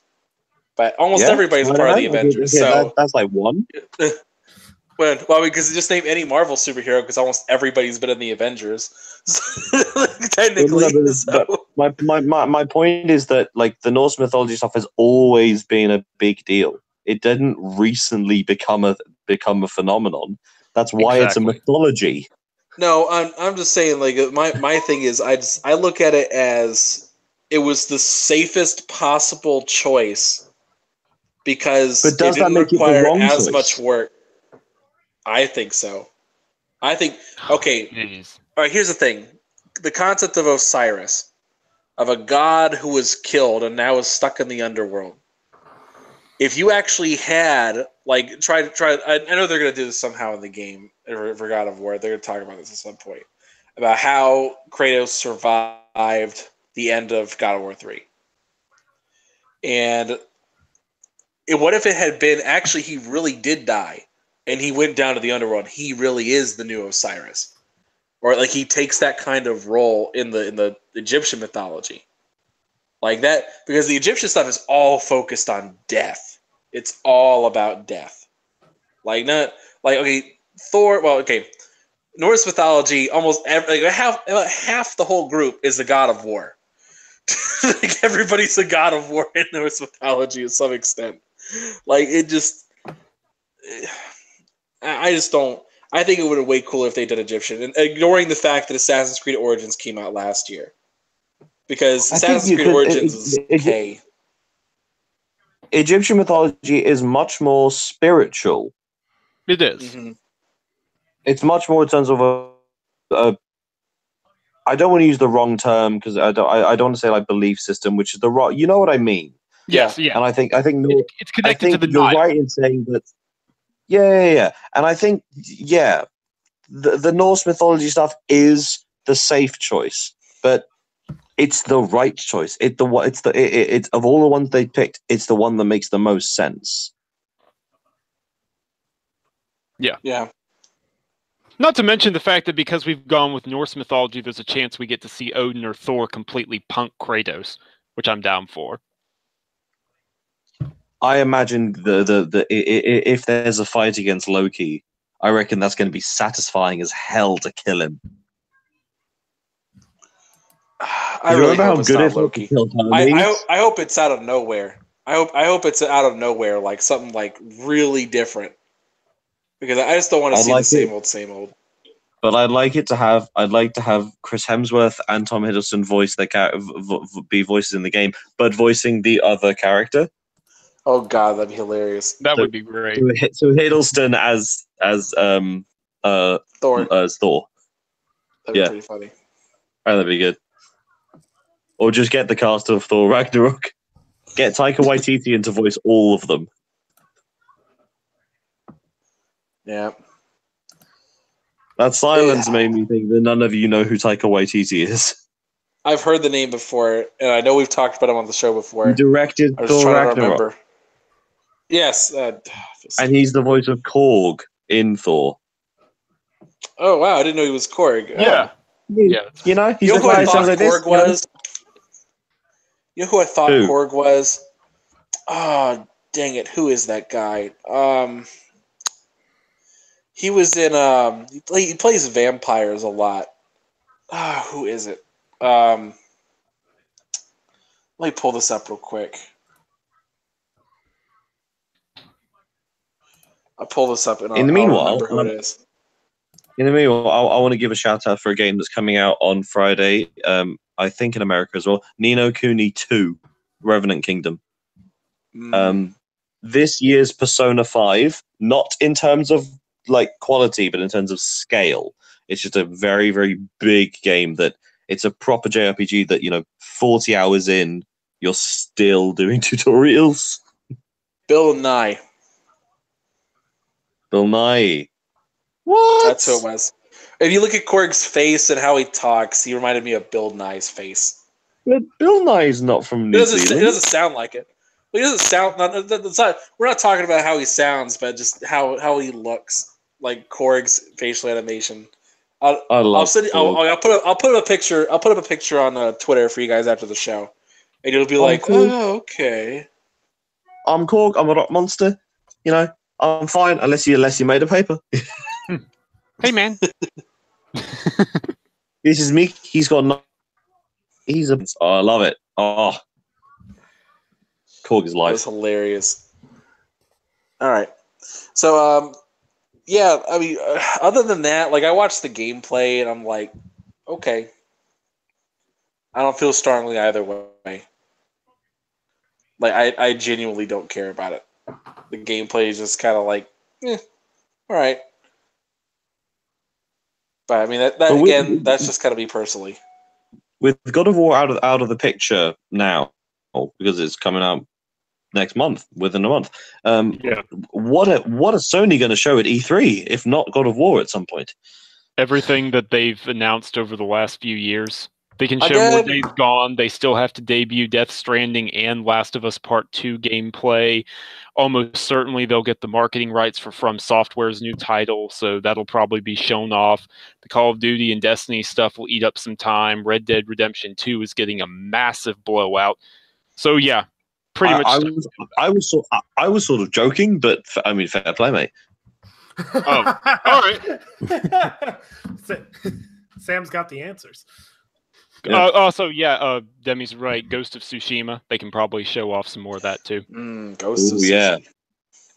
But almost everybody's a part of the Avengers. So that's like one. Well, because just name any Marvel superhero, because almost everybody's been in the Avengers. Technically. But my point is that like the Norse mythology stuff has always been a big deal. It didn't recently become a phenomenon. That's why it's a mythology. No, I'm just saying, like, my thing is I look at it as it was the safest possible choice because it didn't require as much work. I think so. I think, okay, all right, here's the thing. The concept of Osiris. of a god who was killed and now is stuck in the underworld. If you actually had, like, I know they're going to do this somehow in the game for God of War. They're going to talk about this at some point, about how Kratos survived the end of God of War 3. And what if it had been, actually, he really did die, and he went down to the underworld. He really is the new Osiris. Or, like, he takes that kind of role in the Egyptian mythology. Like that, because the Egyptian stuff is all focused on death. It's all about death. Like, not like, okay, Thor. Well, okay, Norse mythology. Almost about half the whole group is the god of war. Like, everybody's a god of war in Norse mythology to some extent. Like, it just, I just don't. I think it would have been way cooler if they did Egyptian, and ignoring the fact that Assassin's Creed Origins came out last year. Because Assassin's Creed Origins is okay. Egyptian mythology is much more spiritual. It is. Mm-hmm. It's much more in terms of I don't want to use the wrong term because I don't want to say like belief system, which is the wrong. You know what I mean? Yes, yeah. And I think it's connected to the you're Nile. right in saying that. Yeah. And I think the Norse mythology stuff is the safe choice, but it's the right choice. It's of all the ones they picked, it's the one that makes the most sense. Yeah. Not to mention the fact that because we've gone with Norse mythology, there's a chance we get to see Odin or Thor completely punk Kratos, which I'm down for. I imagine if there's a fight against Loki, I reckon that's going to be satisfying as hell to kill him. I really hope it's not Loki. I hope it's out of nowhere. I hope it's out of nowhere, like something like really different. Because I just don't want to see the same old. But I'd like to have Chris Hemsworth and Tom Hiddleston be voices in the game, but voicing the other character. Oh god, that'd be hilarious. That would be great. So Hiddleston as Thor. As Thor. That'd be pretty funny. Oh, that'd be good. Or just get the cast of Thor Ragnarok. Get Taika Waititi in to voice all of them. Yeah. That silence made me think that none of you know who Taika Waititi is. I've heard the name before, and I know we've talked about him on the show before. He directed Thor Ragnarok. Yes. And he's the voice of Korg in Thor. Oh, wow. I didn't know he was Korg. Yeah. You know, he's you know the who guy I thought like Korg was? You know who I thought Who? Korg was? Oh, dang it. Who is that guy? He was in he plays vampires a lot. Who is it? Let me pull this up real quick. I'll pull this up and I'll remember who it is. In the meanwhile, I want to give a shout out for a game that's coming out on Friday. I think in America as well. Ni no Kuni 2, Revenant Kingdom. This year's Persona 5, not in terms of like quality, but in terms of scale. It's just a very, very big game that it's a proper JRPG that, 40 hours in, you're still doing tutorials. Bill Nye. What? That's who it was. If you look at Korg's face and how he talks, he reminded me of Bill Nye's face. But Bill Nye's not from New Zealand. It doesn't sound like it. He doesn't sound. We're not talking about how he sounds, but just how he looks. Like Korg's facial animation. I'll put up a picture. I'll put up a picture on Twitter for you guys after the show, and you'll be like, cool. "Oh, okay." I'm Korg. I'm a rock monster. I'm fine unless you made a paper. Hey, man. This is me. He's got no. Oh, I love it. Oh, Korg is life. That's hilarious. All right, so yeah. I mean, other than that, like I watched the gameplay and I'm like, okay. I don't feel strongly either way. Like I genuinely don't care about it. The gameplay is just kind of like, all right. But I mean, that's just gotta be personally. with God of War out of the picture now, because it's coming out next month, within a month. What are Sony going to show at E3 if not God of War at some point? Everything that they've announced over the last few years. They can show more Days Gone. They still have to debut Death Stranding and Last of Us Part 2 gameplay. Almost certainly they'll get the marketing rights for From Software's new title, so that'll probably be shown off. The Call of Duty and Destiny stuff will eat up some time. Red Dead Redemption 2 is getting a massive blowout. So yeah, pretty much. I was sort of joking, but I mean, fair play, mate. Oh, all right. Sam's got the answers. Yeah. Also, Demi's right. Ghost of Tsushima. They can probably show off some more of that too. Ghost of Tsushima.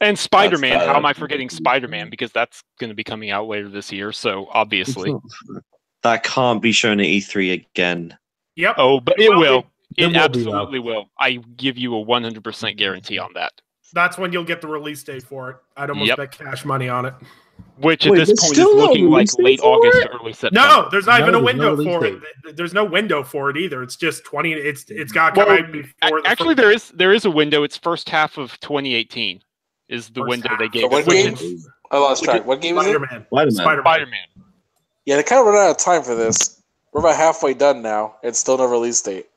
And Spider-Man. How am I forgetting Spider-Man? Because that's going to be coming out later this year. So obviously, that can't be shown at E3 again. Yep. Oh, but it will. It It will be, absolutely will. I give you a 100% guarantee on that. That's when you'll get the release date for it. I'd almost bet cash money on it. Which at this point is looking like late August to early September. No, there's not even a there's window no for release it. There's no window for it either. It's just 20. It's got to come out before. Actually, there is a window. It's first half of 2018 is the window they gave. So what game? I lost track. What game is it? Spider-Man. Yeah, they kind of run out of time for this. We're about halfway done now. It's still no release date.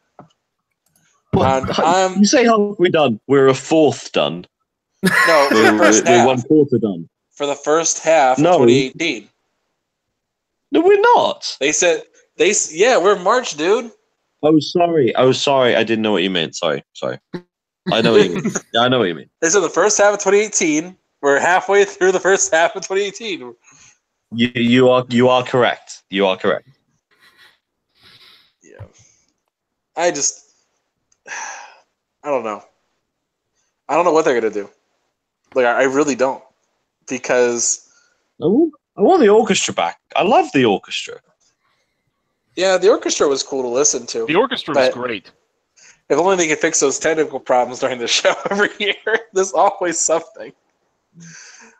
You say halfway done. We're a fourth done. No, for the first half. We're 1/4 done. For the first half of 2018. No, we're not. They said we're March, dude. Oh, sorry. I didn't know what you meant. Sorry. I know what you mean. Yeah, I know what you mean. They said the first half of 2018. We're halfway through the first half of 2018. You are correct. You are correct. Yeah. I don't know. I don't know what they're gonna do. Like, I really don't, because I want the orchestra back. I love the orchestra. Yeah, the orchestra was cool to listen to. The orchestra was great. If only they could fix those technical problems during the show every year. There's always something.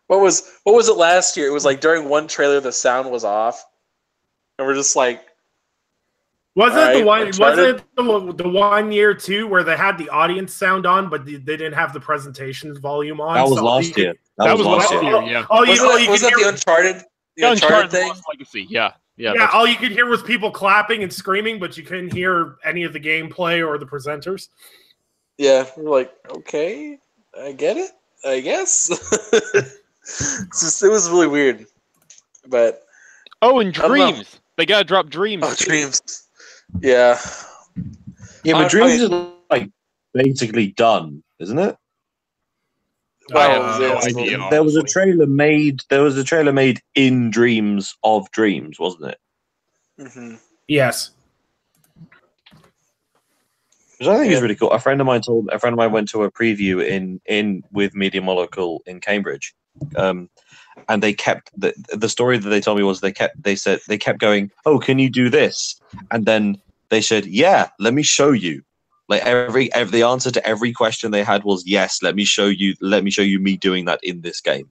What was it last year? It was like during one trailer the sound was off, and we're just like, wasn't it the 1 year too where they had the audience sound on, but they didn't have the presentation volume on? That was last year. That was last year. Yeah. Was that the Uncharted thing? Legacy. Yeah. All you could hear was people clapping and screaming, but you couldn't hear any of the gameplay or the presenters. Yeah, we're like, okay, I get it, I guess. It was really weird, but and Dreams. They gotta drop Dreams. Oh, Dreams. Yeah, but Dreams is like basically done, isn't it? Well, there was a trailer made. There was a trailer made in Dreams of Dreams, wasn't it? Mm-hmm. Yes. Which I think is really cool. A friend of mine went to a preview in with Media Molecule in Cambridge, and they kept the story that they told me was they kept going, oh, can you do this? And then they said, yeah, let me show you. Like every the answer to every question they had was yes, let me show you me doing that in this game.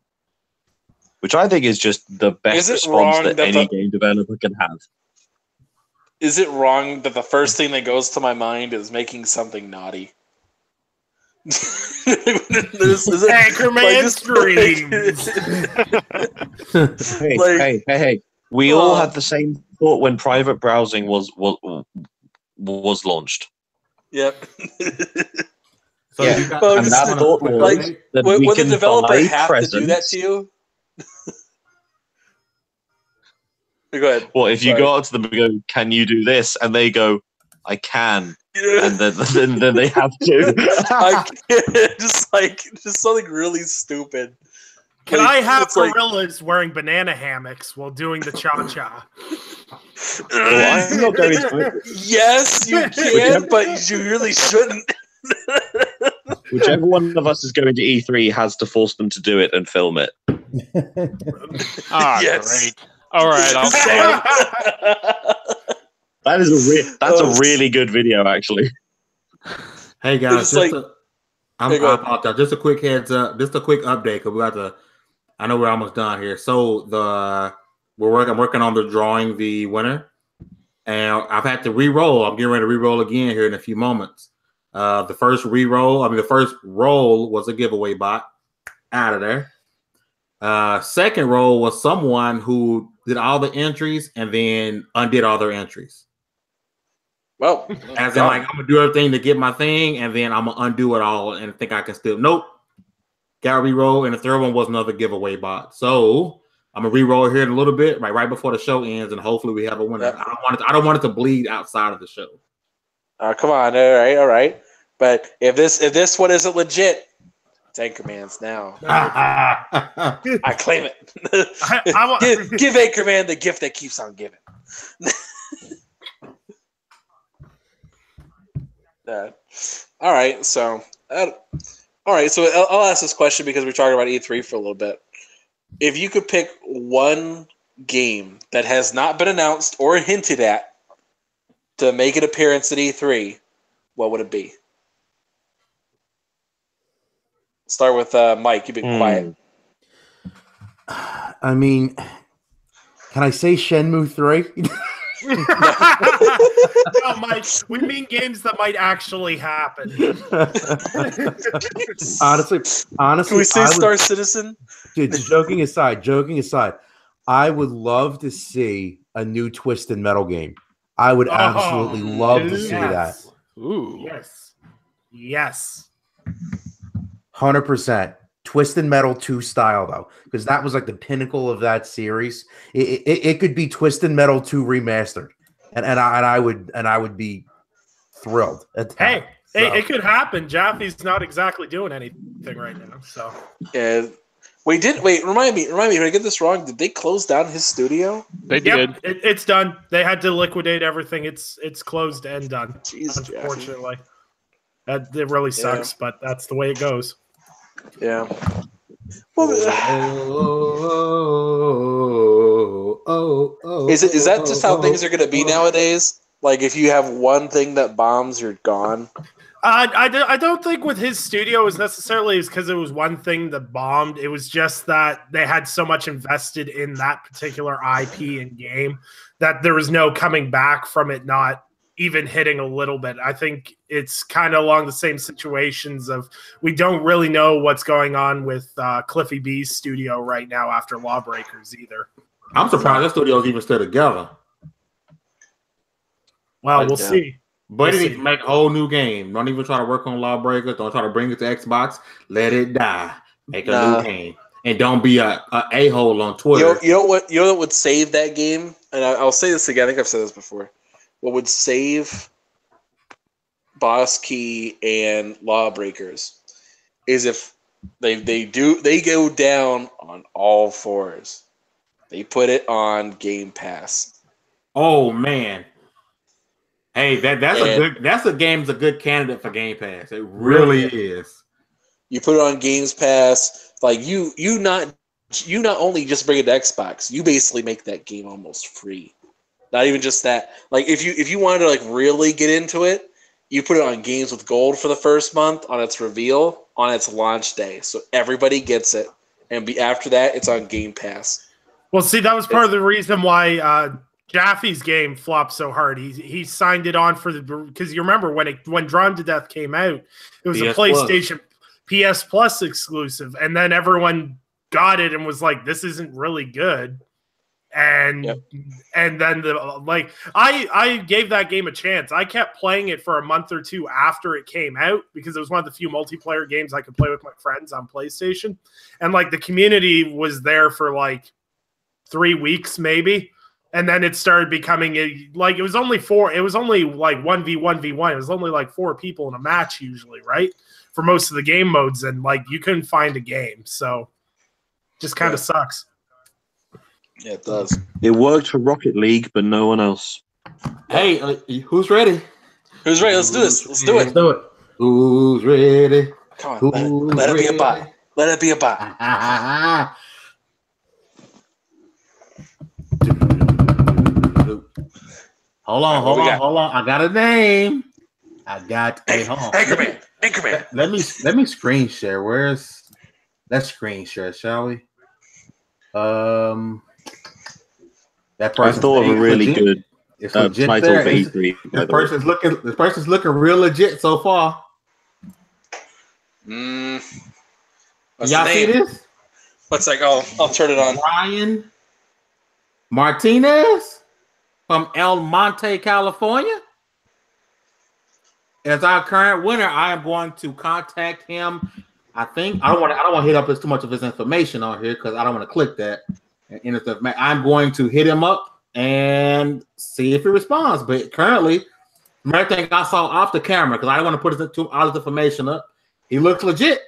Which I think is just the best response that any game developer can have. Is it wrong that the first thing that goes to my mind is making something naughty? Anchorman Dreams. Hey. We all had the same thought when private browsing was launched. Yep. So and that thought was that would we the can developer buy have presents. to do that to you? Go ahead. Well, if you go out to them and go, can you do this? And they go, I can. Yeah. And then they have to. I can't. Just something really stupid. Can I have gorillas wearing banana hammocks while doing the cha-cha? Well, I'm not going to. Yes, you can, but you really shouldn't. Whichever one of us is going to E3 has to force them to do it and film it. Yes. Great. All right, I'll say it. That's a really good video, actually. Hey guys, I apologize. Just a quick heads up, just a quick update because I know we're almost done here. So I'm working on the drawing the winner, and I've had to re-roll. I'm getting ready to re-roll again here in a few moments. The first roll was a giveaway bot out of there. Second roll was someone who did all the entries and then undid all their entries. Well, as in, like, I'm gonna do everything to get my thing, and then I'm gonna undo it all and think I can still. Nope. Got to re-roll, and the third one was another giveaway bot. So I'm gonna re-roll here in a little bit, right before the show ends, and hopefully we have a winner. Yep. I don't want it to bleed outside of the show. Come on, all right. But if this one isn't legit, it's Anchorman's now. I claim it. Give Anchorman the gift that keeps on giving. All right, so I'll ask this question because we're talking about E3 for a little bit. If you could pick one game that has not been announced or hinted at to make an appearance at E3, what would it be? Start with Mike. You've been quiet. I mean, can I say Shenmue 3? No, Mike, we mean games that might actually happen. honestly, can we say Star Citizen? Dude, joking aside, I would love to see a new Twisted Metal game. I would absolutely love to see that. Ooh, yes, 100%. Twisted Metal 2 style, though, because that was like the pinnacle of that series. It could be Twisted Metal 2 remastered, and I would be thrilled at that. Hey, it could happen. Jaffe's not exactly doing anything right now, so yeah. Wait, remind me, did I get this wrong? Did they close down his studio? They did. It's done. They had to liquidate everything. It's closed and done. Jeez, unfortunately. It really sucks, but that's the way it goes. Yeah. Well, is that just how things are going to be nowadays? Like, if you have one thing that bombs, you're gone. I don't think with his studio is necessarily because it was one thing that bombed. It was just that they had so much invested in that particular IP and game that there was no coming back from it not even hitting a little bit. I think it's kind of along the same situations of we don't really know what's going on with Cliffy B's studio right now after Lawbreakers either. I'm surprised that studio's even still together. Well, we'll see. But it needs to make a whole new game. Don't even try to work on Lawbreakers. Don't try to bring it to Xbox. Let it die. Make a new game. And don't be a a-hole on Twitter. You know what would save that game? And I'll say this again. I think I've said this before. What would save Boss Key and Lawbreakers is if they go down on all fours. They put it on Game Pass. Oh man. Hey, that's a game's a good candidate for Game Pass. It really is. You put it on Games Pass, like you not only just bring it to Xbox, you basically make that game almost free. Not even just that. Like if you wanted to like really get into it, you put it on Games with Gold for the first month on its reveal on its launch day, so everybody gets it. And after that, it's on Game Pass. Well, see, that was part of the reason why Jaffe's game flopped so hard. He signed it on for because you remember when Drawn to Death came out, it was a PlayStation PS Plus exclusive, and then everyone got it and was like, "This isn't really good." And then I gave that game a chance. I kept playing it for a month or two after it came out because it was one of the few multiplayer games I could play with my friends on PlayStation, and like the community was there for like 3 weeks maybe. And then it started becoming it was only like 1v1v1. It was only like 4 people in a match usually, right? For most of the game modes, and like you couldn't find a game. So just kind of sucks. Yeah, it does. It worked for Rocket League, but no one else. Hey, who's ready? Who's ready? Let's do this. Let's do it. Who's ready? Come on, let it be a bot. Let it be a bot. Hold on. I got a name. Anchorman. Let me screen share. Let's screen share, shall we? That I thought of a really good It's legit title there. for E3. This person's looking real legit so far. What's Y'all the see name? this? What's like? I'll turn it on. Brian Martinez from El Monte, California. As our current winner, I am going to contact him. I don't want to hit up too much of his information on here because I don't want to click that. I'm going to hit him up and see if he responds. But currently, from everything I saw off the camera, because I don't want to put all his information up, he looks legit.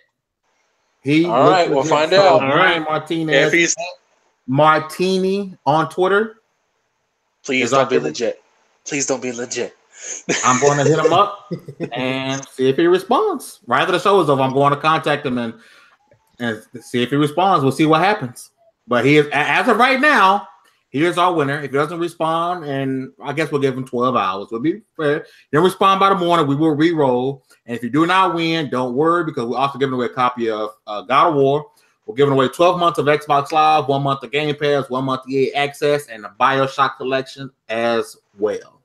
All right, we'll find out. Brian Martinez, if he's Martini on Twitter. Please don't be legit. Please don't be legit. I'm going to hit him up and see if he responds. Right after the show is over, I'm going to contact him and see if he responds. We'll see what happens. But he is, as of right now, he is our winner. If he doesn't respond, and I guess we'll give him 12 hours. We'll be fair. He'll respond by the morning. We will re-roll. And if you do not win, don't worry, because we're also giving away a copy of God of War. We're giving away 12 months of Xbox Live, 1 month of Game Pass, 1 month of EA Access, and the BioShock collection as well.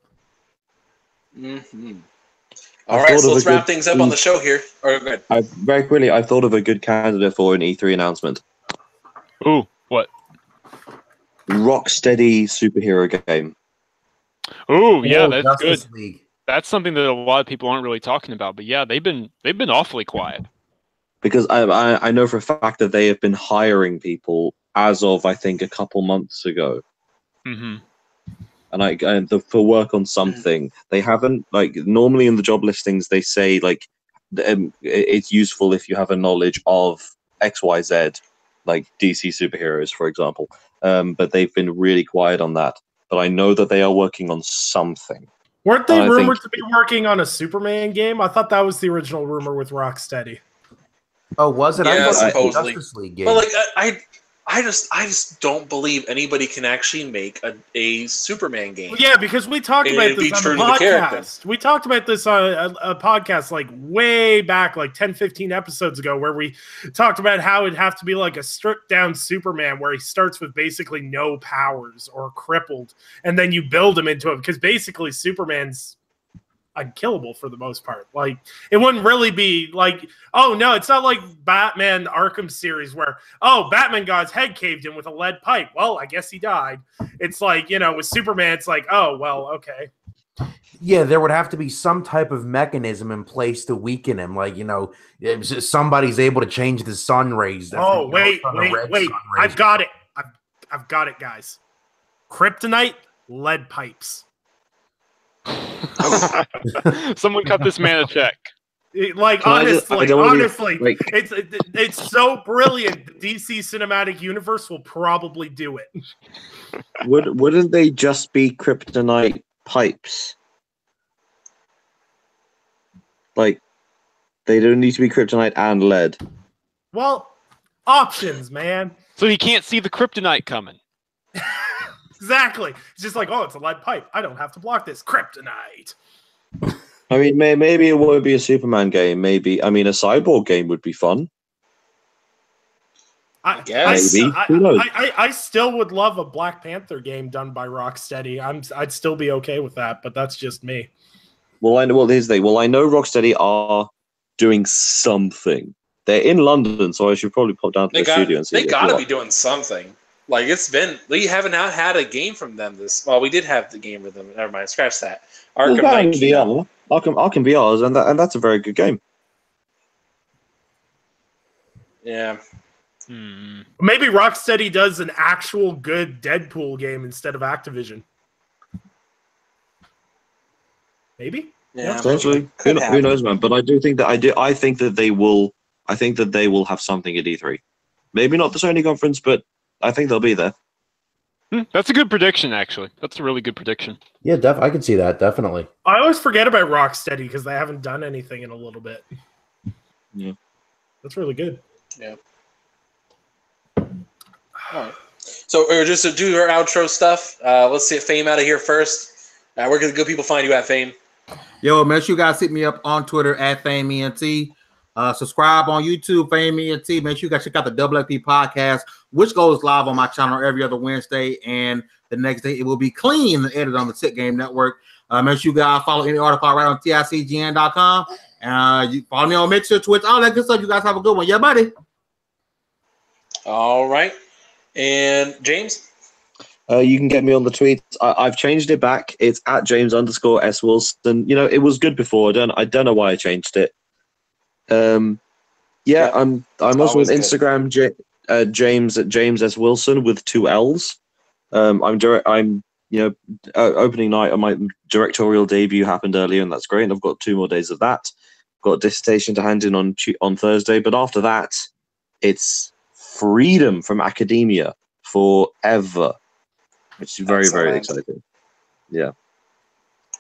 All right, so let's wrap things up on the show here. All right, go ahead. Very quickly, I thought of a good candidate for an E3 announcement. Ooh, what? Rocksteady superhero game. Ooh, yeah, that's Justice good. League. That's something that a lot of people aren't really talking about. But yeah, they've been awfully quiet. Because I know for a fact that they have been hiring people as of, I think, a couple months ago. Mm-hmm. And for work on something, they haven't, like, normally in the job listings they say, like, it's useful if you have a knowledge of XYZ, like DC superheroes, for example. But they've been really quiet on that. But I know that they are working on something. Weren't they rumored to be working on a Superman game? I thought that was the original rumor with Rocksteady. Oh, was it? Yeah, I thought it was supposedly. Justice League game. But like, I just don't believe anybody can actually make a Superman game. Yeah, because we talked about this on the podcast. We talked about this on a podcast like way back, like 10, 15 episodes ago, where we talked about how it'd have to be like a stripped down Superman where he starts with basically no powers or crippled, and then you build him into it, because basically Superman's unkillable for the most part. Like, it wouldn't really be like, oh no, it's not like Batman Arkham series where, oh, Batman got his head caved in with a lead pipe. Well, I guess he died. It's like, you know, with Superman, it's like, oh, well, okay. Yeah, there would have to be some type of mechanism in place to weaken him. Like, you know, if somebody's able to change the sun rays. Oh, wait. I've got it. I've got it, guys. Kryptonite, lead pipes. Someone cut this man a check. Honestly, it's so brilliant. The DC Cinematic Universe will probably do it. Wouldn't they just be kryptonite pipes? Like, they don't need to be kryptonite and lead. Well, options, man. So he can't see the kryptonite coming. Exactly. It's just like, oh, it's a lead pipe. I don't have to block this. Kryptonite. I mean, maybe it won't be a Superman game. Maybe, I mean, a Cyborg game would be fun. I still would love a Black Panther game done by Rocksteady. I'd still be okay with that, but that's just me. Well, I know. Well, here's the thing. Well, I know Rocksteady are doing something. They're in London, so I should probably pop down to the studio and see. They got to be doing something. Like, we haven't had a game from them well, we did have the game with them. Never mind, scratch that. Arkham Knight. Arkham VR's, and that's a very good game. Yeah. Maybe Rocksteady does an actual good Deadpool game instead of Activision. Maybe. Yeah. Potentially. Who knows, man? But I think that they will have something at E3. Maybe not the Sony conference, but I think they'll be there. That's a good prediction, actually. That's a really good prediction. Yeah, I can see that, definitely. I always forget about Rocksteady because they haven't done anything in a little bit. Yeah. That's really good. Yeah. All right. So just to do our outro stuff, let's see Fame out of here first. Where can the good people find you at, Fame? Yo, make sure you guys hit me up on Twitter at FameENT. Subscribe on YouTube, FameENT. Make sure you guys check out the XP podcast, which goes live on my channel every other Wednesday. And The next day, it will be clean and edited on the Sick Game Network. Make sure you guys follow any article right on TICGN.com. You follow me on Mixer, Twitch, all that good stuff. You guys have a good one. Yeah, buddy. All right. And James? You can get me on the tweets. I've changed it back. It's at James_S Wilson. You know, it was good before. I don't know why I changed it. I'm also on Instagram, James at James S Wilson with 2 L's. Opening night on my directorial debut happened earlier, and that's great. And I've got 2 more days of that. Got a dissertation to hand in on Thursday, but after that, it's freedom from academia forever, which is very, very exciting. Yeah.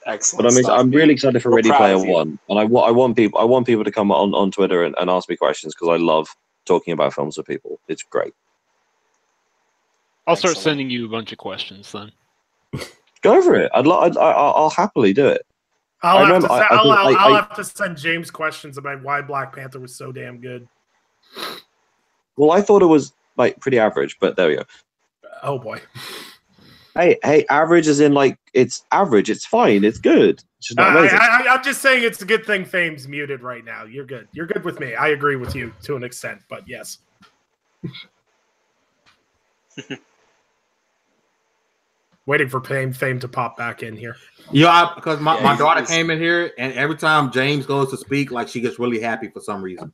Excellent. But I'm really excited for Ready Player One, and I want people to come on Twitter and ask me questions because I love talking about films with people. It's great. I'll start sending you a bunch of questions then. Go for it. I'll happily do it. I'll have to send James questions about why Black Panther was so damn good. Well, I thought it was like pretty average, but there we go. Oh boy. Hey, average is in like it's average. It's fine. It's good. It's just not amazing. I'm just saying it's a good thing Fame's muted right now. You're good. You're good with me. I agree with you to an extent, but yes. Waiting for Fame to pop back in here. Yeah, because my daughter came in here, and every time James goes to speak, like she gets really happy for some reason.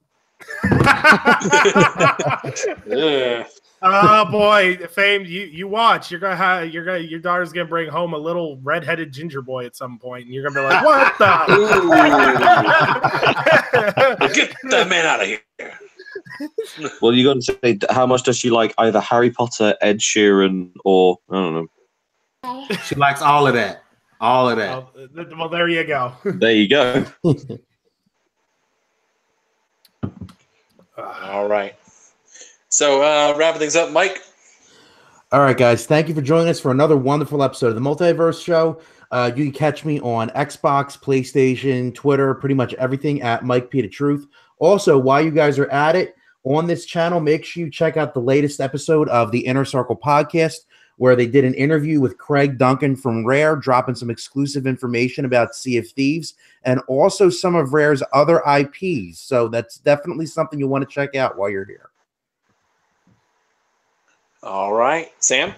Yeah. Oh boy, Fame, you watch. Your daughter's gonna bring home a little redheaded ginger boy at some point, and you're gonna be like, "What the? Get that man out of here!" Well, you got to say, how much does she like either Harry Potter, Ed Sheeran, or I don't know? She likes all of that. All of that. Well, there you go. There you go. All right. So, wrapping things up, Mike. All right, guys. Thank you for joining us for another wonderful episode of the Multiverse Show. You can catch me on Xbox, PlayStation, Twitter, pretty much everything at Mike P. The Truth. Also, while you guys are at it, on this channel, make sure you check out the latest episode of the Inner Circle podcast, where they did an interview with Craig Duncan from Rare, dropping some exclusive information about Sea of Thieves and also some of Rare's other IPs. So that's definitely something you want to check out while you're here. All right. Sam?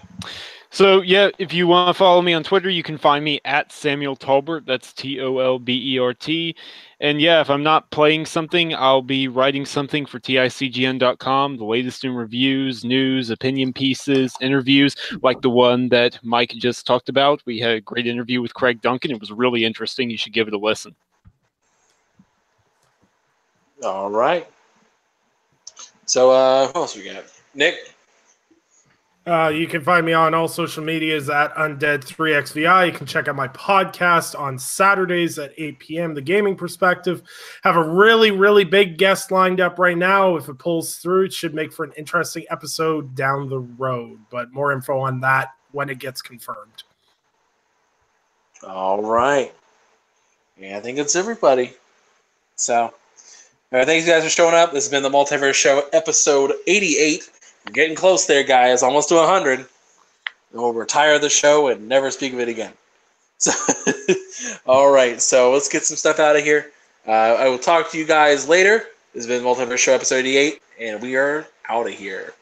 So, yeah, if you want to follow me on Twitter, you can find me at Samuel Tolbert. That's Tolbert. And, yeah, if I'm not playing something, I'll be writing something for TICGN.com, the latest in reviews, news, opinion pieces, interviews, like the one that Mike just talked about. We had a great interview with Craig Duncan. It was really interesting. You should give it a listen. All right. So, who else we got? Nick? You can find me on all social medias at Undead3XVI. You can check out my podcast on Saturdays at 8 p.m. The Gaming Perspective. Have a really, really big guest lined up right now. If it pulls through, it should make for an interesting episode down the road. But more info on that when it gets confirmed. All right. Yeah, I think it's everybody. So, thanks, guys, for showing up. This has been the Multiverse Show, episode 88. We're getting close there, guys. Almost to 100. And we'll retire the show and never speak of it again. So, all right. So let's get some stuff out of here. I will talk to you guys later. This has been Multiverse Show episode 88, and we are out of here.